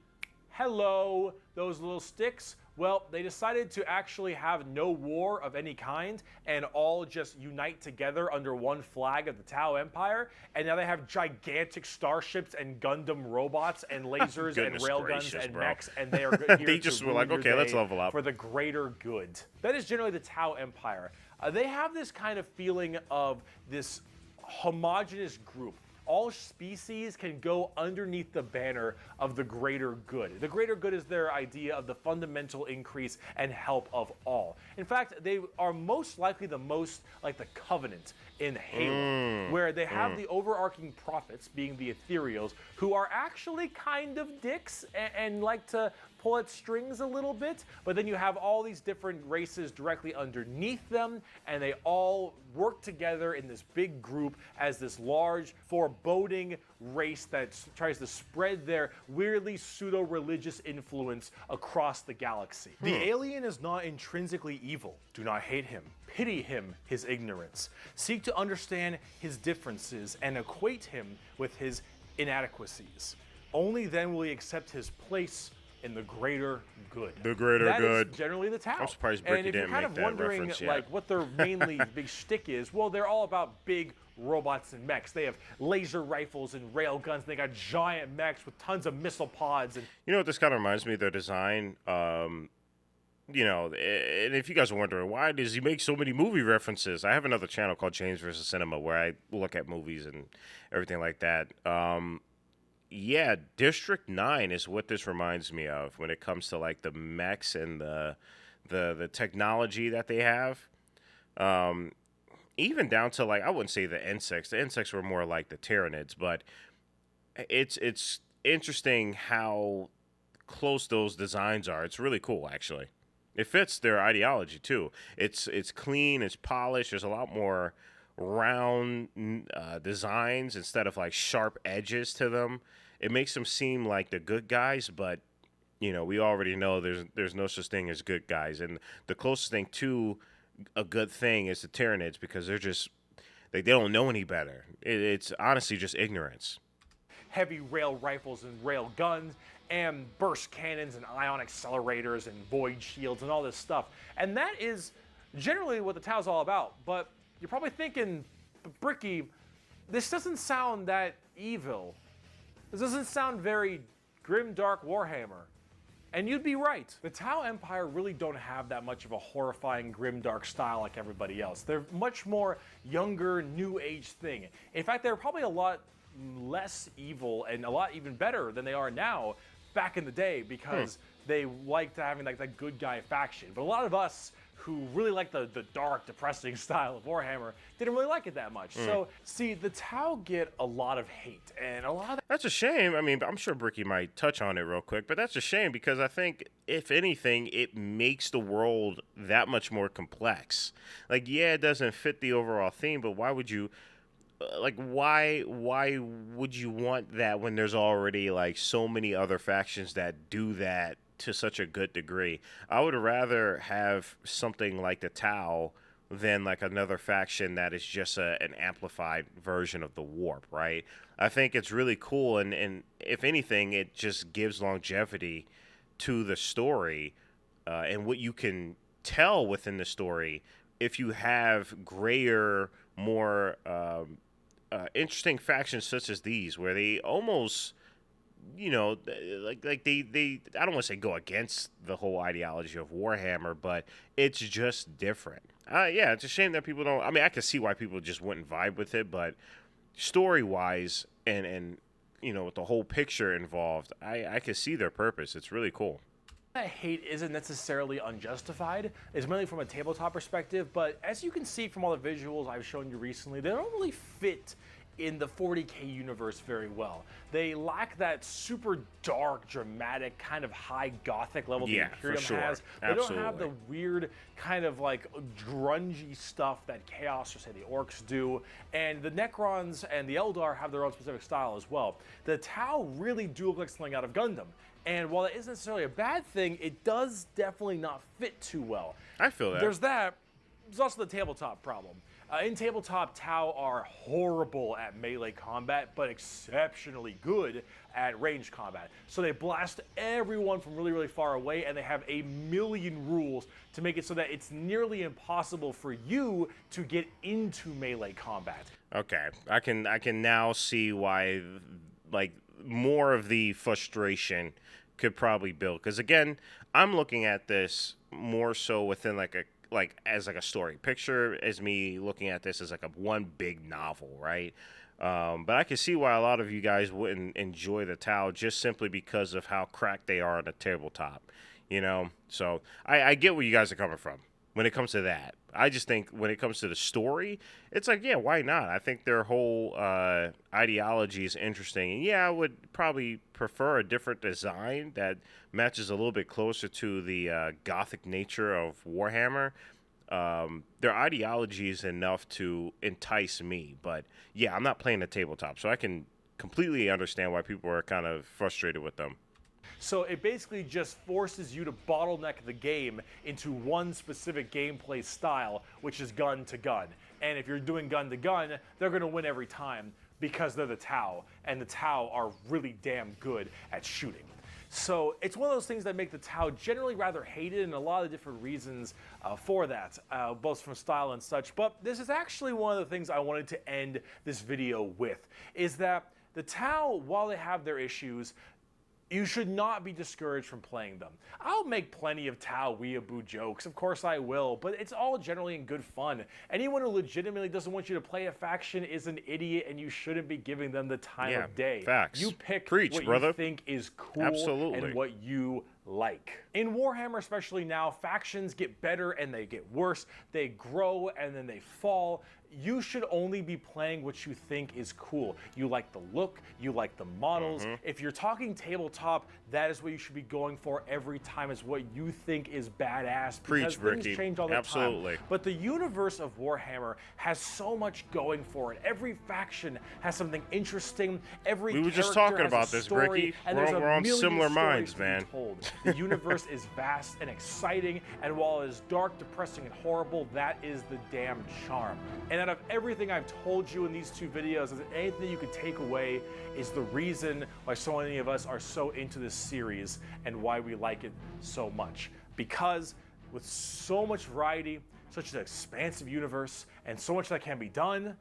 hello, those little sticks. Well, they decided to actually have no war of any kind and all just unite together under one flag of the Tau Empire. And now they have gigantic starships and Gundam robots and lasers and railguns and mechs, and they are here They just were like, okay, let's level up for the greater good. That is generally the Tau Empire. They have this kind of feeling of this homogenous group. All species can go underneath the banner of the greater good. The greater good is their idea of the fundamental increase and help of all. In fact, they are most likely the most like the Covenant in Halo, where they have the overarching prophets, being the ethereals, who are actually kind of dicks and like to pull at strings a little bit, but then you have all these different races directly underneath them, and they all work together in this big group as this large, foreboding race that tries to spread their weirdly pseudo-religious influence across the galaxy. The alien is not intrinsically evil. Do not hate him. Pity him, his ignorance. Seek to understand his differences and equate him with his inadequacies. Only then will he accept his place in the greater good. The greater good. That is generally the Tau. I'm surprised Bricky didn't make that And if you're kind of wondering reference yet. like what their mainly big shtick is, well, they're all about big robots and mechs. They have laser rifles and rail guns. They got giant mechs with tons of missile pods. And You know what this kind of reminds me of? Their design. You know, and if you guys are wondering, why does he make so many movie references? I have another channel called James vs. Cinema where I look at movies and everything like that. Yeah, District 9 is what this reminds me of when it comes to like the mechs and the technology that they have. Even down to like, I wouldn't say the insects. The insects were more like the Tyranids, but it's interesting how close those designs are. It's really cool, actually. It fits their ideology too. It's clean, it's polished. There's a lot more round designs instead of like sharp edges to them. It makes them seem like the good guys, but you know, we already know there's no such thing as good guys, and the closest thing to a good thing is the Tyranids because they're just they don't know any better. It's honestly just ignorance. heavy rail rifles and rail guns and burst cannons and ion accelerators and void shields and all this stuff. And that is generally what the Tau's all about. But you're probably thinking, Bricky, this doesn't sound that evil. This doesn't sound very grim, dark Warhammer. And you'd be right. The Tau Empire really don't have that much of a horrifying, grim, dark style like everybody else. They're much more younger, new age thing. In fact, they're probably a lot less evil and a lot even better than they are now back in the day because they liked having like that good guy faction. But a lot of us who really like the dark, depressing style of Warhammer didn't really like it that much. So, see, the Tau get a lot of hate, and a lot of That's a shame. I mean, I'm sure Bricky might touch on it real quick, but that's a shame because I think, if anything, it makes the world that much more complex. Like, yeah, it doesn't fit the overall theme, but why would you... why would you want that when there's already, like, so many other factions that do that to such a good degree? I would rather have something like the Tau than like another faction that is just an amplified version of the Warp, right? I think it's really cool, and if anything, it just gives longevity to the story and what you can tell within the story if you have grayer, more interesting factions such as these, where they almost you know, like they I don't want to say go against the whole ideology of Warhammer, but it's just different. Yeah, it's a shame that people don't. I mean, I can see why people just wouldn't vibe with it, but story-wise and you know, with the whole picture involved, I can see their purpose. It's really cool. That hate isn't necessarily unjustified. It's mainly from a tabletop perspective, but as you can see from all the visuals I've shown you recently, they don't really fit in the 40K universe very well. They lack that super dark, dramatic, kind of high gothic level the Imperium has. They don't have the weird kind of like grungy stuff that Chaos or say the Orks do. And the Necrons and the Eldar have their own specific style as well. The Tau really do look like something out of Gundam. And while it isn't necessarily a bad thing, it does definitely not fit too well. I feel that. There's that. There's also the tabletop problem. In tabletop, Tau are horrible at melee combat, but exceptionally good at range combat. So they blast everyone from really, really far away, and they have a million rules to make it so that it's nearly impossible for you to get into melee combat. Okay, I can now see why, like, more of the frustration could probably build. Because again, I'm looking at this more so within as a story. Picture as me looking at this as like a one big novel, right? But I can see why a lot of you guys wouldn't enjoy the Tau just simply because of how cracked they are on the tabletop, you know? So I get where you guys are coming from when it comes to that. I just think when it comes to the story, it's like, yeah, why not? I think their whole ideology is interesting. And yeah, I would probably prefer a different design that matches a little bit closer to the gothic nature of Warhammer. Their ideology is enough to entice me. But yeah, I'm not playing the tabletop, so I can completely understand why people are kind of frustrated with them. So it basically just forces you to bottleneck the game into one specific gameplay style, which is gun to gun. And if you're doing gun to gun, they're going to win every time because they're the Tau, and the Tau are really damn good at shooting. So it's one of those things that make the Tau generally rather hated, and a lot of different reasons for that, both from style and such. But this is actually one of the things I wanted to end this video with, is that the Tau, while they have their issues, you should not be discouraged from playing them. I'll make plenty of Tau weeaboo jokes, of course I will, but it's all generally in good fun. Anyone who legitimately doesn't want you to play a faction is an idiot, and you shouldn't be giving them the time of day. Facts. You pick Preach, what brother. you think is cool Absolutely. and what you like. In Warhammer, especially now, factions get better and they get worse. They grow and then they fall. You should only be playing what you think is cool. You like the look, you like the models. If you're talking tabletop, that is what you should be going for every time, is what you think is badass. Preach, Bricky. Things change all the Absolutely. time. But the universe of Warhammer has so much going for it. Every faction has something interesting. Every We were just character talking has about a this, story, Bricky. and We're there's on a million similar stories minds, to be man. told. The universe is vast and exciting, and while it is dark, depressing, and horrible, that is the damn charm. And out of everything I've told you in these two videos, if anything you could take away is the reason why so many of us are so into this series and why we like it so much. Because with so much variety, such an expansive universe, and so much that can be done,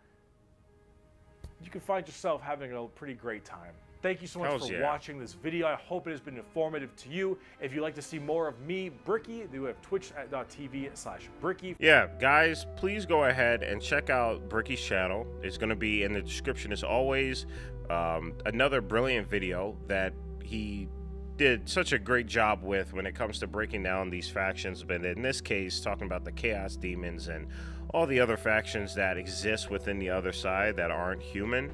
you can find yourself having a pretty great time. Thank you so much for watching this video. I hope it has been informative to you. If you'd like to see more of me, Bricky, we have twitch.tv/Bricky. Yeah, guys, please go ahead and check out Bricky's channel. It's going to be in the description as always. Another brilliant video that he did such a great job with when it comes to breaking down these factions, but in this case, talking about the Chaos Demons and all the other factions that exist within the other side that aren't human.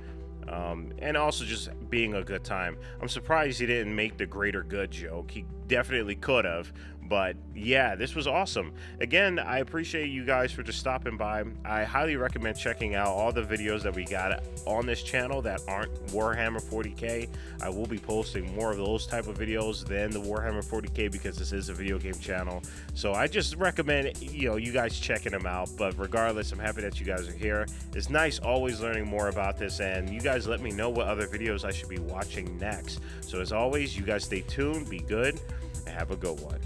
And also just being a good time. I'm surprised he didn't make the greater good joke. He definitely could have. But yeah, this was awesome. Again, I appreciate you guys for just stopping by. I highly recommend checking out all the videos that we got on this channel that aren't Warhammer 40K. I will be posting more of those type of videos than the Warhammer 40K because this is a video game channel. So I just recommend, you guys checking them out. But regardless, I'm happy that you guys are here. It's nice always learning more about this, and you guys let me know what other videos I should be watching next. So as always, you guys stay tuned, be good, and have a good one.